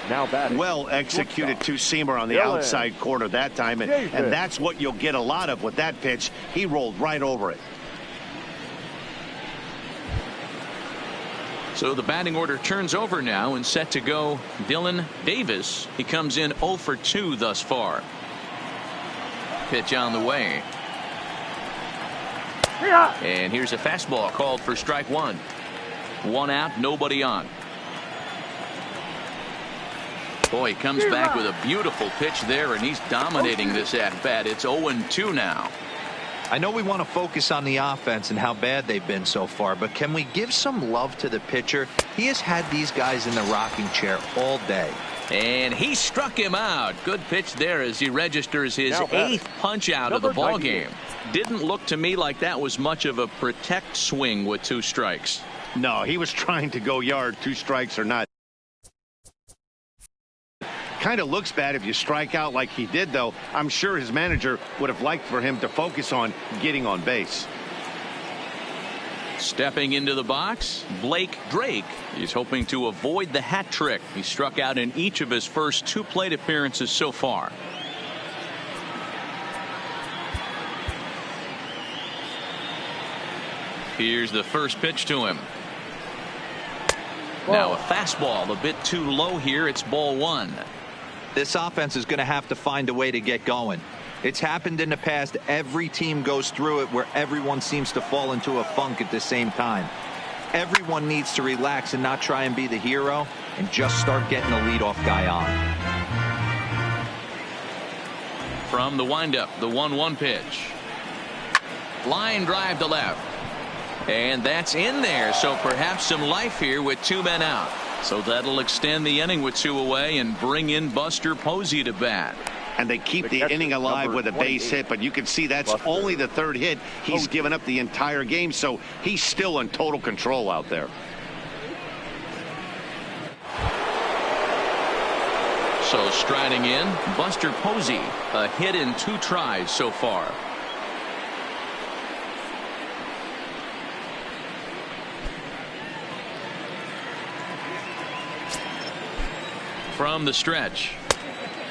Now batting. Well executed two-seamer on the outside corner that time, and that's what you'll get a lot of with that pitch. He rolled right over it. So the batting order turns over now and set to go Dylan Davis. He comes in 0 for 2 thus far. Pitch on the way. And here's a fastball called for strike one. One out, nobody on. Boy, he comes back with a beautiful pitch there, and he's dominating this at-bat. It's 0-2 now. I know we want to focus on the offense and how bad they've been so far, but can we give some love to the pitcher? He has had these guys in the rocking chair all day. And he struck him out. Good pitch there as he registers his 8th punch out of the ball game. Didn't look to me like that was much of a protect swing with 2 strikes. No, he was trying to go yard, 2 strikes or not. Kind of looks bad if you strike out like he did, though. I'm sure his manager would have liked for him to focus on getting on base. Stepping into the box, Blake Drake. He's hoping to avoid the hat trick. He struck out in each of his first 2 plate appearances so far. Here's the first pitch to him. Now a fastball a bit too low here. It's ball 1. This offense is going to have to find a way to get going. It's happened in the past. Every team goes through it where everyone seems to fall into a funk at the same time. Everyone needs to relax and not try and be the hero and just start getting the leadoff guy on. From the windup, the 1-1 pitch. Line drive to left. And that's in there, so perhaps some life here with 2 men out. So that'll extend the inning with 2 away and bring in Buster Posey to bat. And they keep the inning alive with a base hit, but you can see that's only the 3rd hit. He's given up the entire game, so he's still in total control out there. So striding in, Buster Posey, a hit in 2 tries so far. From the stretch.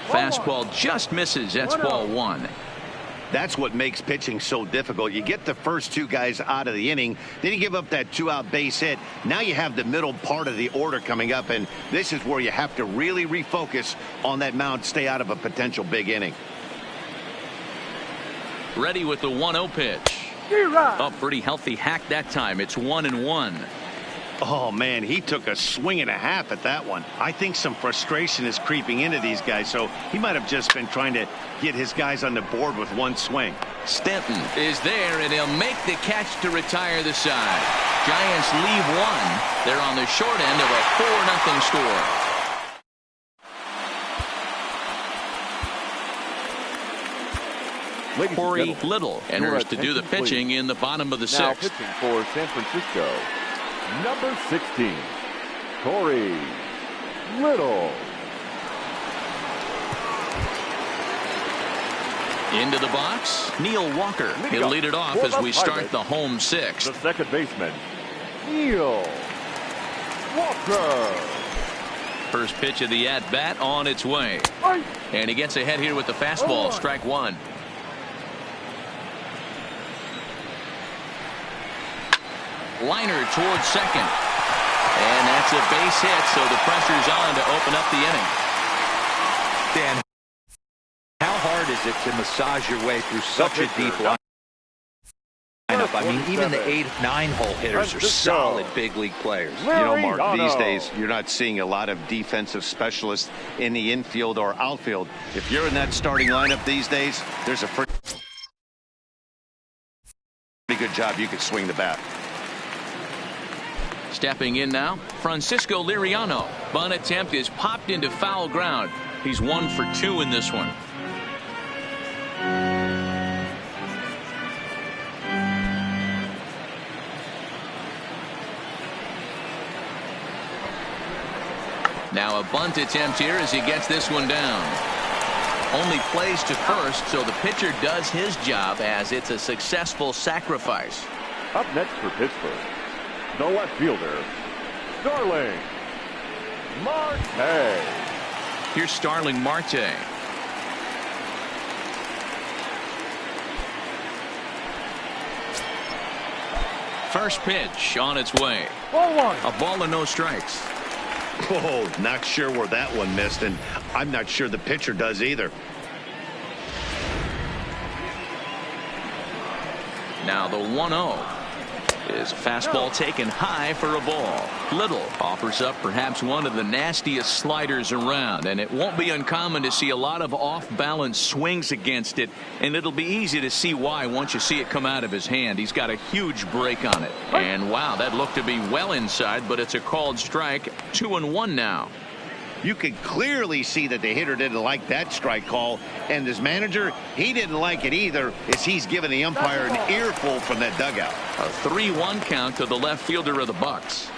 Fastball just misses. That's ball 1. That's what makes pitching so difficult. You get the first 2 guys out of the inning, then you give up that 2-out base hit. Now you have the middle part of the order coming up, and this is where you have to really refocus on that mound, stay out of a potential big inning. Ready with the 1-0 pitch. Oh, pretty healthy hack that time. It's 1-1. Oh, man, he took a swing and a half at that one. I think some frustration is creeping into these guys, so he might have just been trying to get his guys on the board with 1 swing. Stanton is there, and he'll make the catch to retire the side. Giants leave 1. They're on the short end of a 4-0 score. Corey Little enters to do the pitching in the bottom of the 6th. Now pitching for San Francisco, number 16, Corey Little. Into the box, Neil Walker. He'll lead it off as we start the home 6th. The second baseman, Neil Walker. First pitch of the at-bat on its way. And he gets ahead here with the fastball, strike 1. Liner towards second. And that's a base hit, so the pressure's on to open up the inning. Dan, how hard is it to massage your way through such a deep lineup? I mean, even the 8, 9-hole hitters are solid big league players. You know, Mark, these days you're not seeing a lot of defensive specialists in the infield or outfield. If you're in that starting lineup these days, there's a pretty good job you could swing the bat. Stepping in now, Francisco Liriano. Bunt attempt is popped into foul ground. He's 1 for 2 in this one. Now a bunt attempt here as he gets this one down. Only plays to first, so the pitcher does his job as it's a successful sacrifice. Up next for Pittsburgh, the left fielder, Starling Marte. Here's Starling Marte. First pitch on its way. A ball and no strikes. Oh, not sure where that one missed, and I'm not sure the pitcher does either. Now the 1-0 is a fastball taken high for a ball. Little offers up perhaps one of the nastiest sliders around, and it won't be uncommon to see a lot of off-balance swings against it, and it'll be easy to see why once you see it come out of his hand. He's got a huge break on it, and wow, that looked to be well inside, but it's a called strike. 2-1 now. You could clearly see that the hitter didn't like that strike call, and his manager, he didn't like it either, as he's giving the umpire an earful from that dugout. A 3-1 count to the left fielder of the Bucks.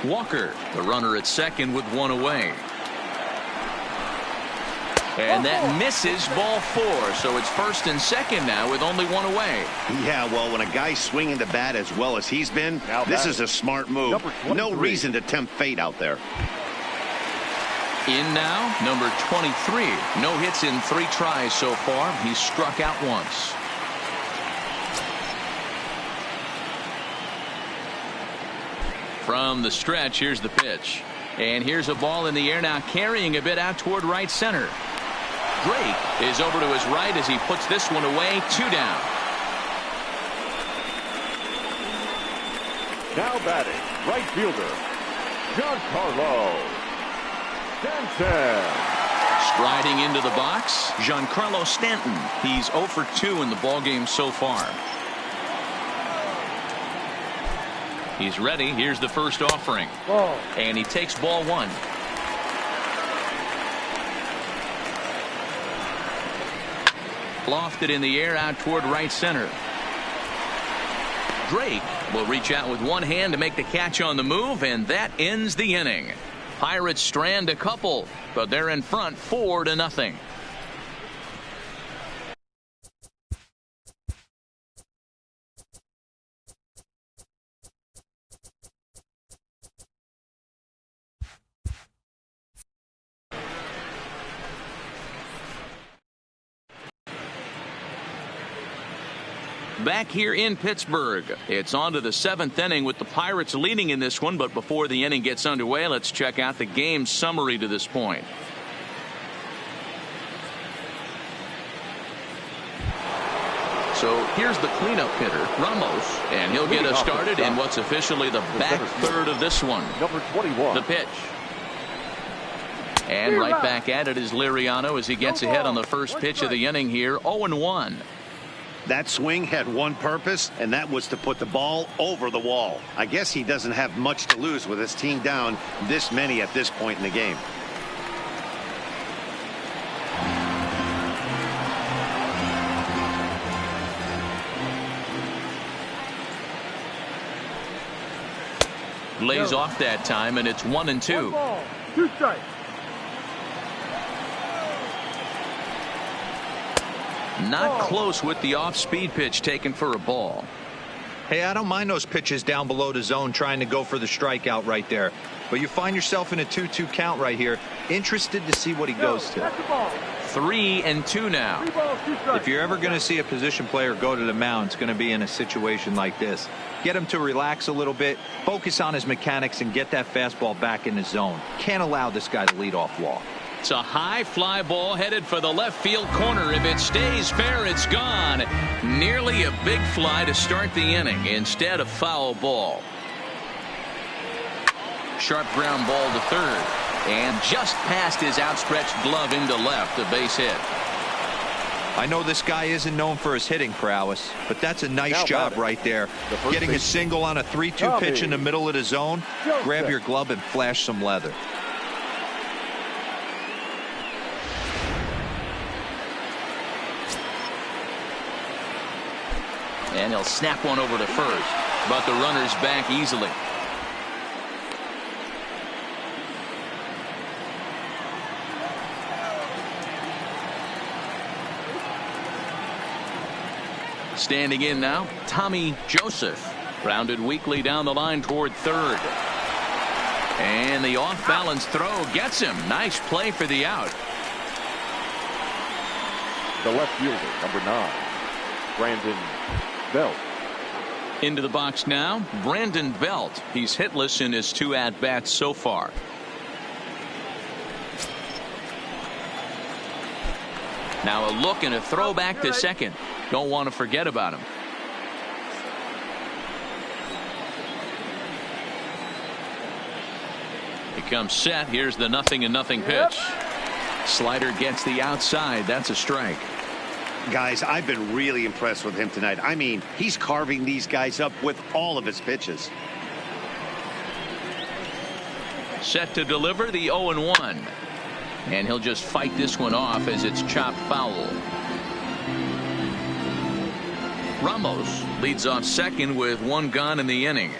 Walker, the runner at second with one away. And that misses, ball 4. So it's first and second now with only one away. Yeah, well, when a guy's swinging the bat as well as he's been, this is a smart move. No reason to tempt fate out there. In now, number 23. No hits in 3 tries so far. He's struck out once. From the stretch, here's the pitch. And here's a ball in the air now, carrying a bit out toward right center. Drake is over to his right as he puts this one away. 2 down. Now batting, right fielder, Giancarlo Stanton. Striding into the box, Giancarlo Stanton. He's 0 for 2 in the ballgame so far. He's ready. Here's the first offering. And he takes ball 1. Lofted in the air out toward right center. Drake will reach out with one hand to make the catch on the move, and that ends the inning. Pirates strand a couple, but they're in front 4-0. Back here in Pittsburgh, it's on to the 7th inning with the Pirates leading in this one. But before the inning gets underway, let's check out the game summary to this point. So here's the cleanup hitter, Ramos, and he'll get us started in what's officially the back third of this one. Number 21. The pitch. And right back at it is Liriano as he gets ahead on the first pitch of the inning here. 0-1. That swing had one purpose, and that was to put the ball over the wall. I guess he doesn't have much to lose with his team down this many at this point in the game. Lays off that time, and it's 1-2. 2 strikes. Not close with the off-speed pitch taken for a ball. Hey, I don't mind those pitches down below the zone trying to go for the strikeout right there. But you find yourself in a 2-2 count right here. Interested to see what he goes to. 3-2 now. If you're ever going to see a position player go to the mound, it's going to be in a situation like this. Get him to relax a little bit, focus on his mechanics, and get that fastball back in the zone. Can't allow this guy to lead off walk. It's a high fly ball headed for the left field corner. If it stays fair, it's gone. Nearly a big fly to start the inning. Instead, a foul ball. Sharp ground ball to third. And just past his outstretched glove into left, a base hit. I know this guy isn't known for his hitting prowess, but that's a nice job right there. Getting a single on a 3-2 pitch in the middle of the zone. Grab your glove and flash some leather. And he'll snap one over to first, but the runner's back easily. Standing in now, Tommy Joseph, grounded weakly down the line toward third. And the off-balance throw gets him. Nice play for the out. The left fielder, number 9. Brandon Belt. Into the box now, Brandon Belt. He's hitless in his 2 at-bats so far. Now a look and a throw back to second. Don't want to forget about him. He comes set. Here's the 0-0 pitch. Slider gets the outside. That's a strike. Guys, I've been really impressed with him tonight. I mean, he's carving these guys up with all of his pitches. Set to deliver the 0-1. And he'll just fight this one off as it's chopped foul. Ramos leads off second with 1 gone in the inning.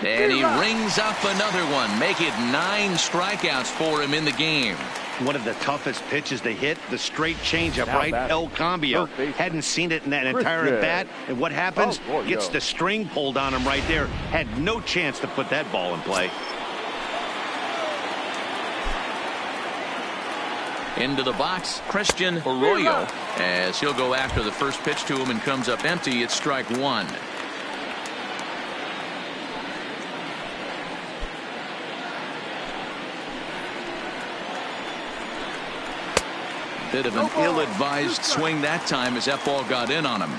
And he rings up another one. Make it 9 strikeouts for him in the game. One of the toughest pitches to hit, the straight changeup, right? El Cambio. Hadn't seen it in that entire at bat. And what happens? Gets the string pulled on him right there. Had no chance to put that ball in play. Into the box, Christian Arroyo, as he'll go after the first pitch to him and comes up empty. It's strike 1. Bit of an ill-advised swing that time as that ball got in on him.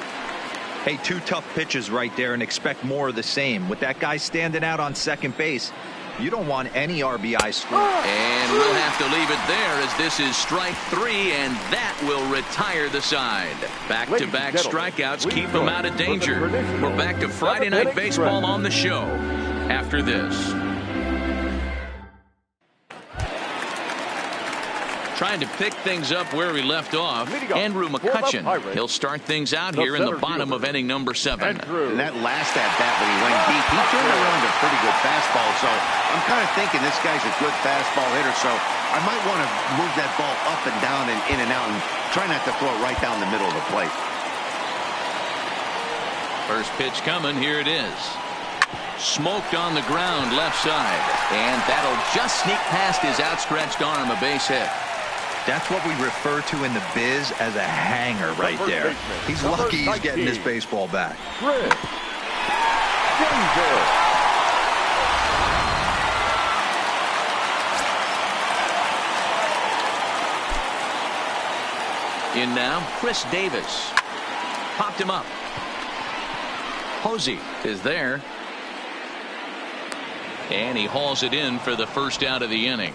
Hey, 2 tough pitches right there, and expect more of the same. With that guy standing out on second base, you don't want any RBI score. And we'll have to leave it there as this is strike 3, and that will retire the side. Back-to-back strikeouts keep him out of danger. We're back to Friday Night Baseball on the show after this. Trying to pick things up where we left off, Andrew McCutchen. He'll start things out here in the bottom of inning number 7. And that last at-bat when he went deep, he turned around a pretty good fastball. So I'm kind of thinking this guy's a good fastball hitter. So I might want to move that ball up and down and in and out and try not to throw it right down the middle of the plate. First pitch coming. Here it is. Smoked on the ground left side. And that'll just sneak past his outstretched arm, a base hit. That's what we refer to in the biz as a hanger right there. He's lucky he's getting this baseball back. In now, Chris Davis. Popped him up. Posey is there. And he hauls it in for the first out of the inning.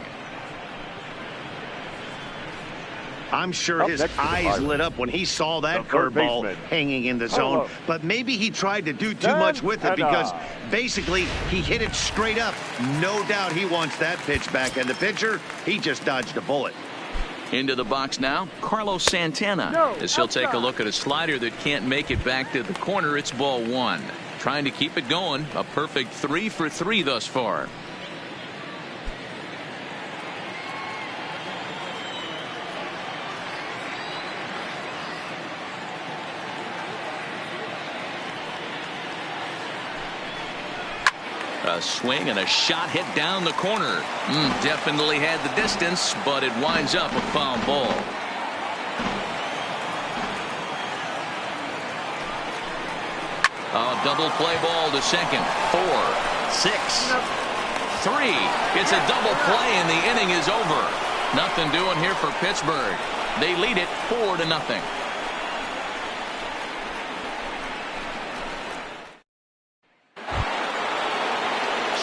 I'm sure his eyes lit up when he saw that curveball hanging in the zone. But maybe he tried to do too much with it because basically he hit it straight up. No doubt he wants that pitch back. And the pitcher, he just dodged a bullet. Into the box now, Carlos Santana. As he'll take a look at a slider that can't make it back to the corner. It's ball 1. Trying to keep it going. A perfect 3 for 3 thus far. A swing and a shot hit down the corner. Definitely had the distance, but it winds up a foul ball. A double play ball to second. 4, 6, 3. It's a double play and the inning is over. Nothing doing here for Pittsburgh. They lead it 4-0.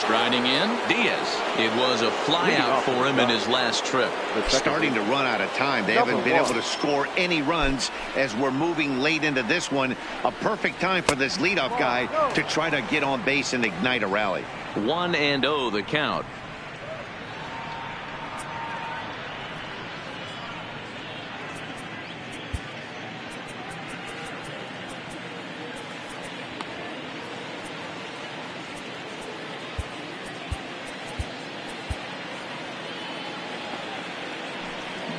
Striding in, Diaz. It was a flyout for him in his last trip. Starting to run out of time. They haven't been able to score any runs as we're moving late into this one. A perfect time for this leadoff guy to try to get on base and ignite a rally. 1-0 the count.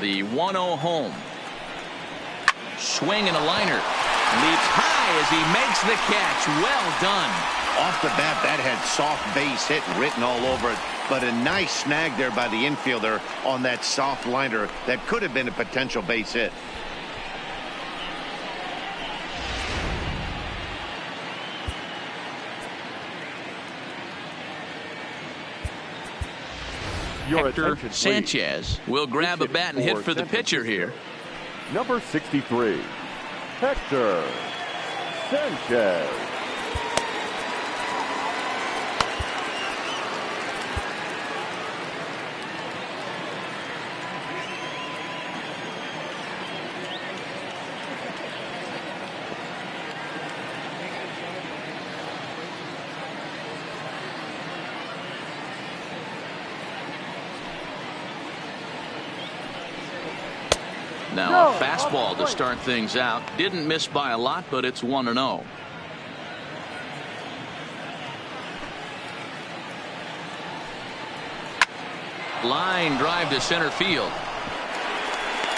The 1-0 home. Swing and a liner. Leaps high as he makes the catch. Well done. Off the bat, that had soft base hit written all over it, but a nice snag there by the infielder on that soft liner that could have been a potential base hit. Hector Sanchez will grab a bat and hit for the pitcher here. Number 63, Hector Sanchez. Now a fastball to start things out. Didn't miss by a lot, but it's 1-0. Line drive to center field.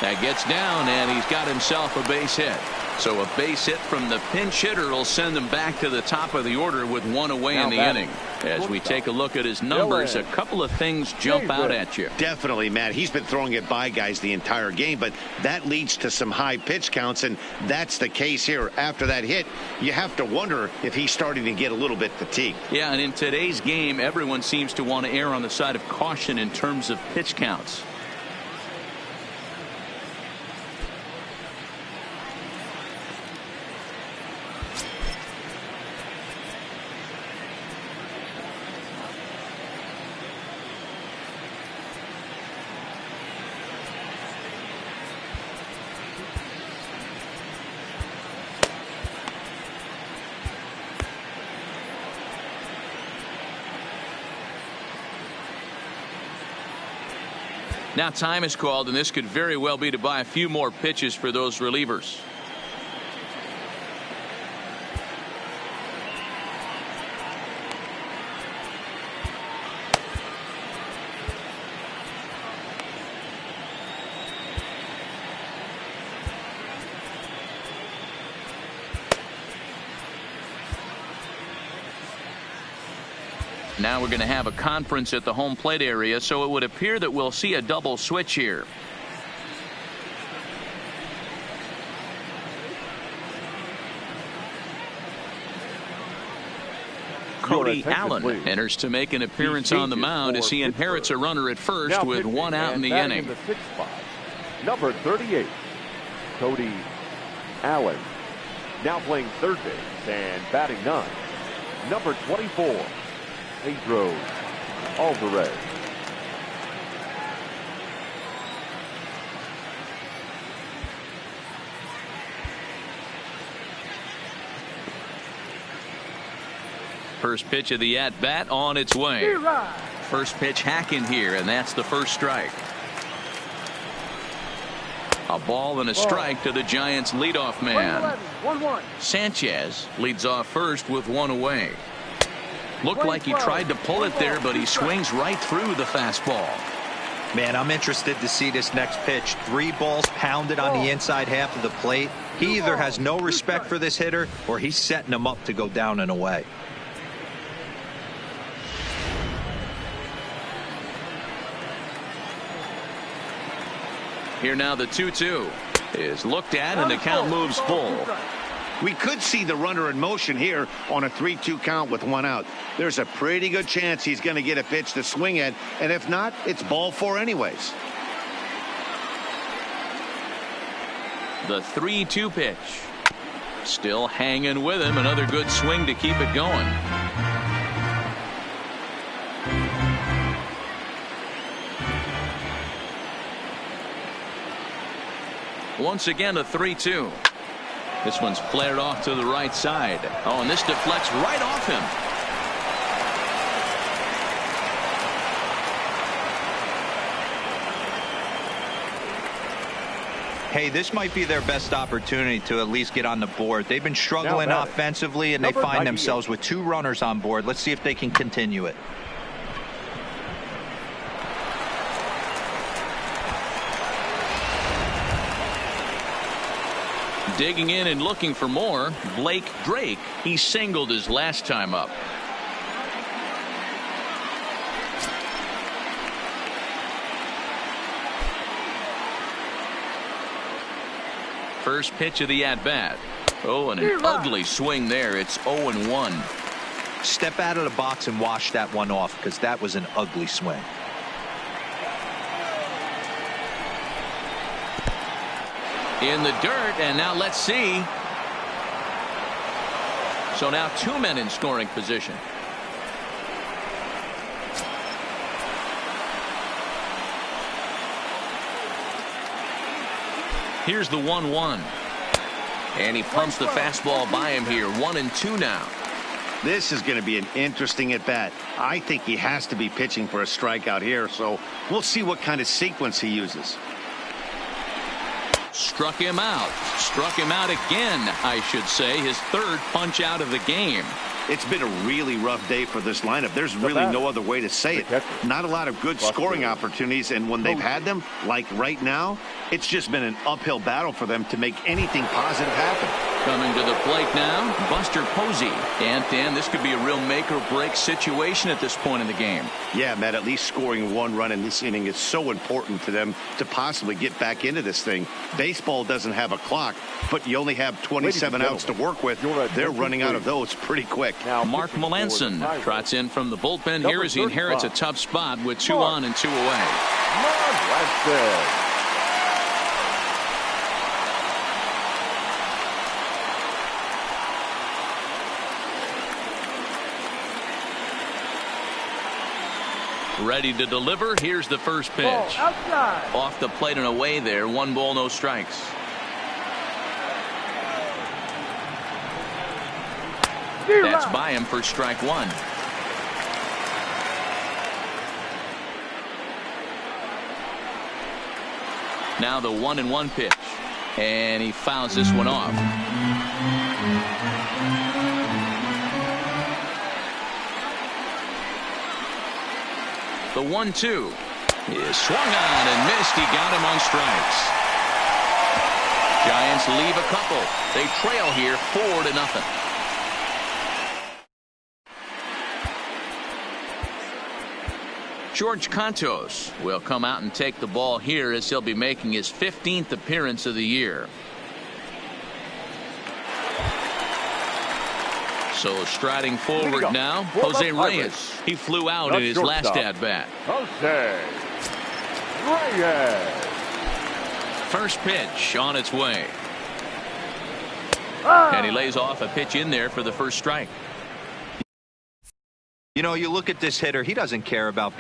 That gets down, and he's got himself a base hit. So a base hit from the pinch hitter will send him back to the top of the order with one away in the inning. As we take a look at his numbers, a couple of things jump out at you. Definitely, Matt. He's been throwing it by guys the entire game, but that leads to some high pitch counts, and that's the case here. After that hit, you have to wonder if he's starting to get a little bit fatigued. Yeah, and in today's game, everyone seems to want to err on the side of caution in terms of pitch counts. Now time is called, and this could very well be to buy a few more pitches for those relievers. Now we're going to have a conference at the home plate area, so it would appear that we'll see a double switch here. Cody Allen enters to make an appearance on the mound as he inherits a runner at first with one out in the inning. Number 38, Cody Allen, now playing third base and batting ninth. Number 24, Pedro Alvarez. First pitch of the at-bat on its way. First pitch hacking here, and that's the first strike. A ball and a strike to the Giants' leadoff man. Sanchez leads off first with one away. Looked like he tried to pull it there, but he swings right through the fastball. Man, I'm interested to see this next pitch. 3 balls pounded on the inside half of the plate. He either has no respect for this hitter or he's setting him up to go down and away. Here now the 2-2 is looked at, and the count moves full. We could see the runner in motion here on a 3-2 count with one out. There's a pretty good chance he's going to get a pitch to swing at, and if not, it's ball 4 anyways. The 3-2 pitch. Still hanging with him. Another good swing to keep it going. Once again, a 3-2. This one's flared off to the right side. Oh, and this deflects right off him. Hey, this might be their best opportunity to at least get on the board. They've been struggling offensively, and they find themselves with 2 runners on board. Let's see if they can continue it. Digging in and looking for more, Blake Drake. He singled his last time up. First pitch of the at-bat. Oh, and an ugly swing there. It's 0-1. Step out of the box and wash that one off, because that was an ugly swing. In the dirt, and now let's see. So now 2 men in scoring position. Here's the 1-1. And he pumps the fastball by him here. 1-2 now. This is going to be an interesting at bat. I think he has to be pitching for a strikeout here, so we'll see what kind of sequence he uses. Struck him out. Struck him out again, I should say. His third punch out of the game. It's been a really rough day for this lineup. There's really no other way to say it. Not a lot of good scoring opportunities, and when they've had them, like right now, it's just been an uphill battle for them to make anything positive happen. Coming to the plate now, Buster Posey. And Dan, this could be a real make-or-break situation at this point in the game. Yeah, Matt, at least scoring 1 run in this inning is so important for them to possibly get back into this thing. Baseball doesn't have a clock, but you only have 27 outs to work with. They're running out of those pretty quick. Now, Mark Melanson trots in from the bullpen here as he inherits a tough spot with 2 on and 2 away. Ready to deliver. Here's the first pitch. Off the plate and away there. 1 ball, no strikes. That's by him for strike 1. Now the 1-1 pitch. And he fouls this one off. The 1-2 is swung on and missed. He got him on strikes. Giants leave a couple. They trail here 4-0. George Contos will come out and take the ball here as he'll be making his 15th appearance of the year. So striding forward now, Jose Reyes. He flew out in his last at-bat. Jose Reyes. First pitch on its way. And he lays off a pitch in there for the first strike. You know, you look at this hitter, he doesn't care about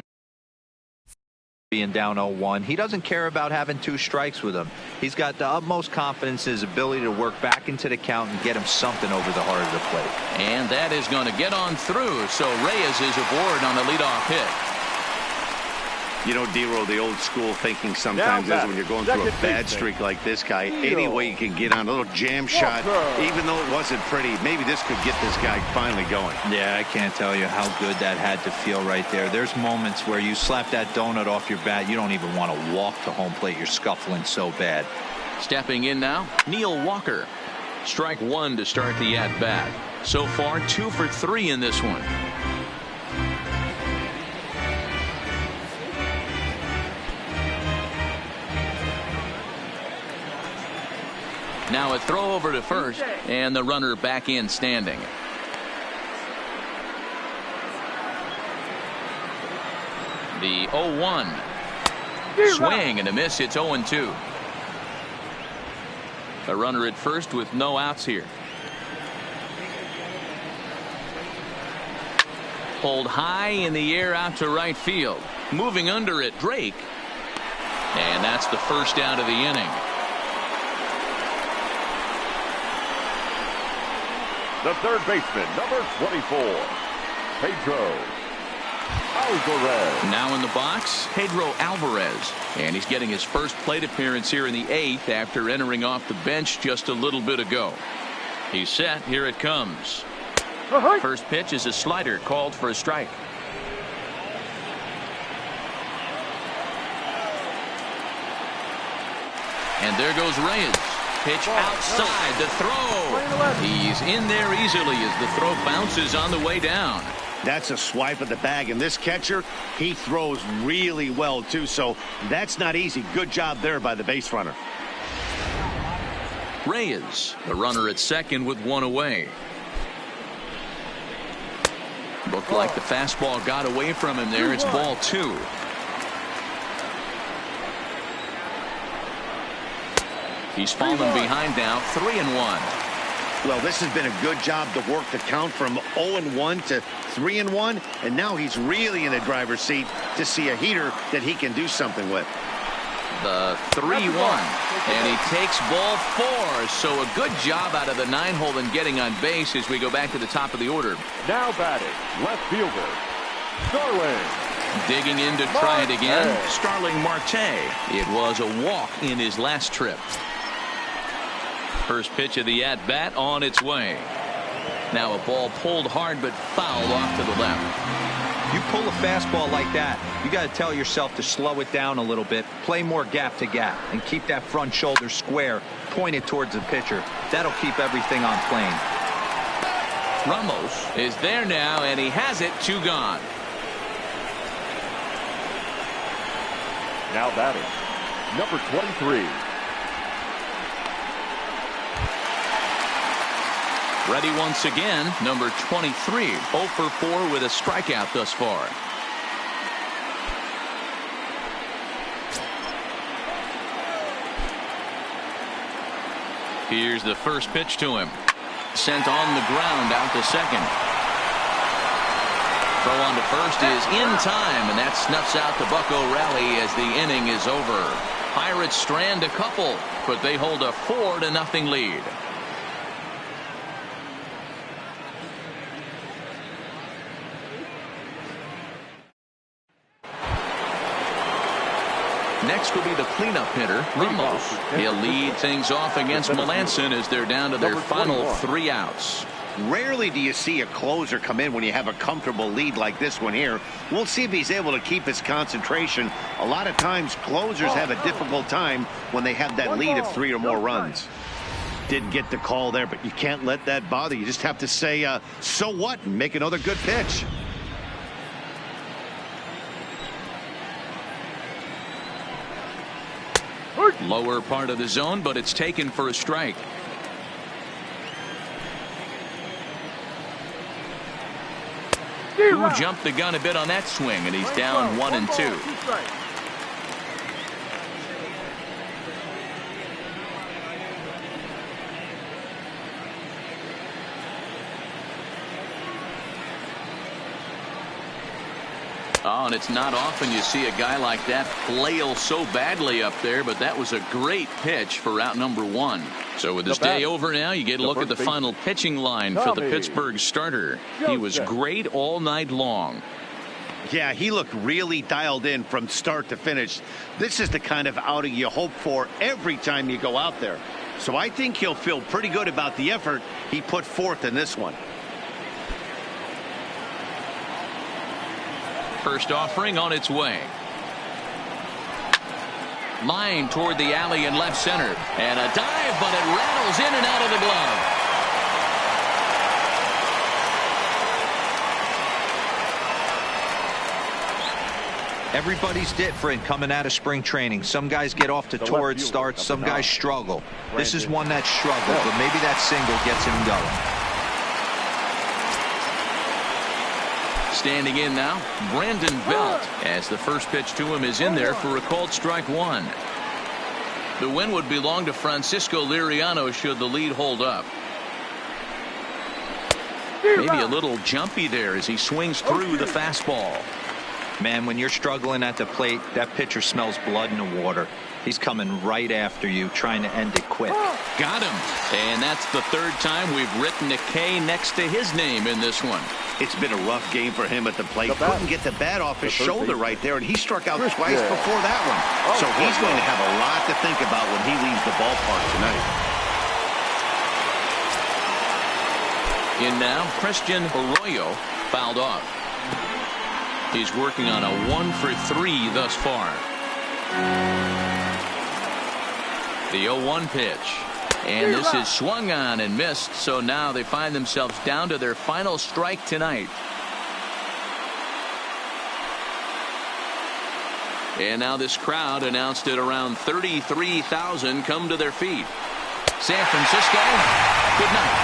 being down 0-1. He doesn't care about having 2 strikes with him. He's got the utmost confidence in his ability to work back into the count and get him something over the heart of the plate. And that is going to get on through. So Reyes is aboard on the leadoff hit. You know, D-Roll, the old school thinking sometimes is when you're going through a bad streak like this guy, any way you can get on a little jam shot, even though it wasn't pretty, maybe this could get this guy finally going. Yeah, I can't tell you how good that had to feel right there. There's moments where you slap that donut off your bat, you don't even want to walk to home plate. You're scuffling so bad. Stepping in now, Neil Walker. Strike 1 to start the at-bat. So far, 2 for 3 in this one. Now a throw over to first, and the runner back in standing. The 0-1. Swing and a miss. It's 0-2. A runner at first with no outs here. Pulled high in the air out to right field. Moving under it, Drake. And that's the first out of the inning. The third baseman, number 24, Pedro Alvarez. Now in the box, Pedro Alvarez. And he's getting his first plate appearance here in the 8th after entering off the bench just a little bit ago. He's set. Here it comes. First pitch is a slider called for a strike. And there goes Reyes. pitch outside the throw. He's in there easily as the throw bounces on the way down. That's a swipe at the bag, and this catcher, he throws really well too, so that's not easy. Good job there by the base runner. Reyes, the runner at second with one away. Looked like the fastball got away from him there. It's ball two. He's fallen behind now, 3-1. Well, this has been a good job to work the count from 0-1 to 3-1, and now he's really in the driver's seat to see a heater that he can do something with. The 3-1, and he takes ball four. So a good job out of the 9-hole in getting on base as we go back to the top of the order. Now batting, left fielder, Starling. Digging in to try it again, Starling Marte. It was a walk in his last trip. First pitch of the at-bat on its way. Now a ball pulled hard but fouled off to the left. You pull a fastball like that, you got to tell yourself to slow it down a little bit, play more gap to gap, and keep that front shoulder square, pointed towards the pitcher. That'll keep everything on plane. Ramos is there now, and he has it. 2 gone. Now batting, number 23. Ready once again, number 23, 0 for 4 with a strikeout thus far. Here's the first pitch to him. Sent on the ground out to second. Throw on to first is in time, and that snuffs out the Bucco rally as the inning is over. Pirates strand a couple, but they hold a 4-0 lead. Next will be the cleanup hitter, Ramos. He'll lead things off against Melanson as they're down to their final 3 outs. Rarely do you see a closer come in when you have a comfortable lead like this one here. We'll see if he's able to keep his concentration. A lot of times closers have a difficult time when they have that lead of 3 or more runs. Didn't get the call there, but you can't let that bother. You just have to say, so what, and make another good pitch. Lower part of the zone, but it's taken for a strike. Who jumped the gun a bit on that swing, and he's down 1-2. Oh, and it's not often you see a guy like that flail so badly up there, but that was a great pitch for out number 1. So with this day over now, you get a look at the final pitching line for the Pittsburgh starter. He was great all night long. Yeah, he looked really dialed in from start to finish. This is the kind of outing you hope for every time you go out there. So I think he'll feel pretty good about the effort he put forth in this one. First offering on its way. Line toward the alley in left center. And a dive, but it rattles in and out of the glove. Everybody's different coming out of spring training. Some guys get off to torrid starts. Some guys struggle. This is one that struggled, but maybe that single gets him going. Standing in now, Brandon Belt, as the first pitch to him is in there for a called strike 1. The win would belong to Francisco Liriano should the lead hold up. Maybe a little jumpy there as he swings through the fastball. Man, when you're struggling at the plate, that pitcher smells blood in the water. He's coming right after you, trying to end it quick. Got him. And that's the 3rd time we've written a K next to his name in this one. It's been a rough game for him at the plate. Couldn't get the bat off his shoulder right there, and he struck out twice before that one. So he's going to have a lot to think about when he leaves the ballpark tonight. In now, Christian Arroyo fouled off. He's working on a 1 for 3 thus far. The 0-1 pitch. And this is swung on and missed, so now they find themselves down to their final strike tonight. And now this crowd, announced at around 33,000, come to their feet. San Francisco, good night.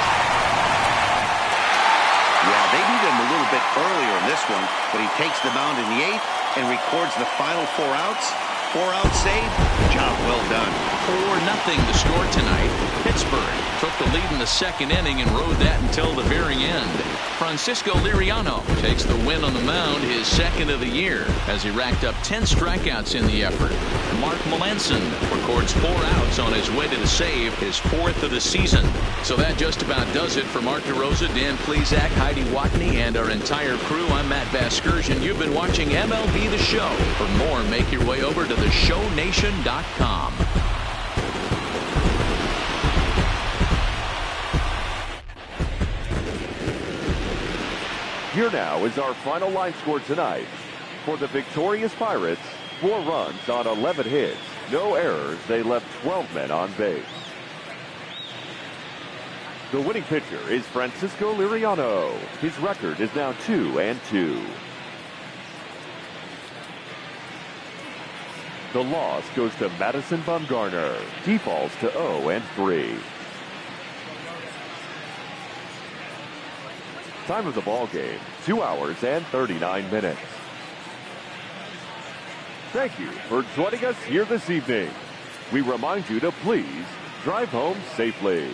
Yeah, they need him a little bit earlier in this one, but he takes the mound in the 8th and records the final 4 outs. 4-out save. Job well done. 4-0 the score tonight. Pittsburgh took the lead in the 2nd inning and rode that until the very end. Francisco Liriano takes the win on the mound, his 2nd of the year, as he racked up 10 strikeouts in the effort. Mark Melanson records 4 outs on his way to the save, his 4th of the season. So that just about does it for Mark DeRosa, Dan Plesac, Heidi Watney, and our entire crew. I'm Matt Vasgersian. You've been watching MLB The Show. For more, make your way over to theshownation.com. Here now is our final line score tonight. For the victorious Pirates, 4 runs on 11 hits, no errors. They left 12 men on base. The winning pitcher is Francisco Liriano. His record is now 2-2. The loss goes to Madison Bumgarner. He falls to 0-3. Time of the ball game, 2 hours and 39 minutes. Thank you for joining us here this evening. We remind you to please drive home safely.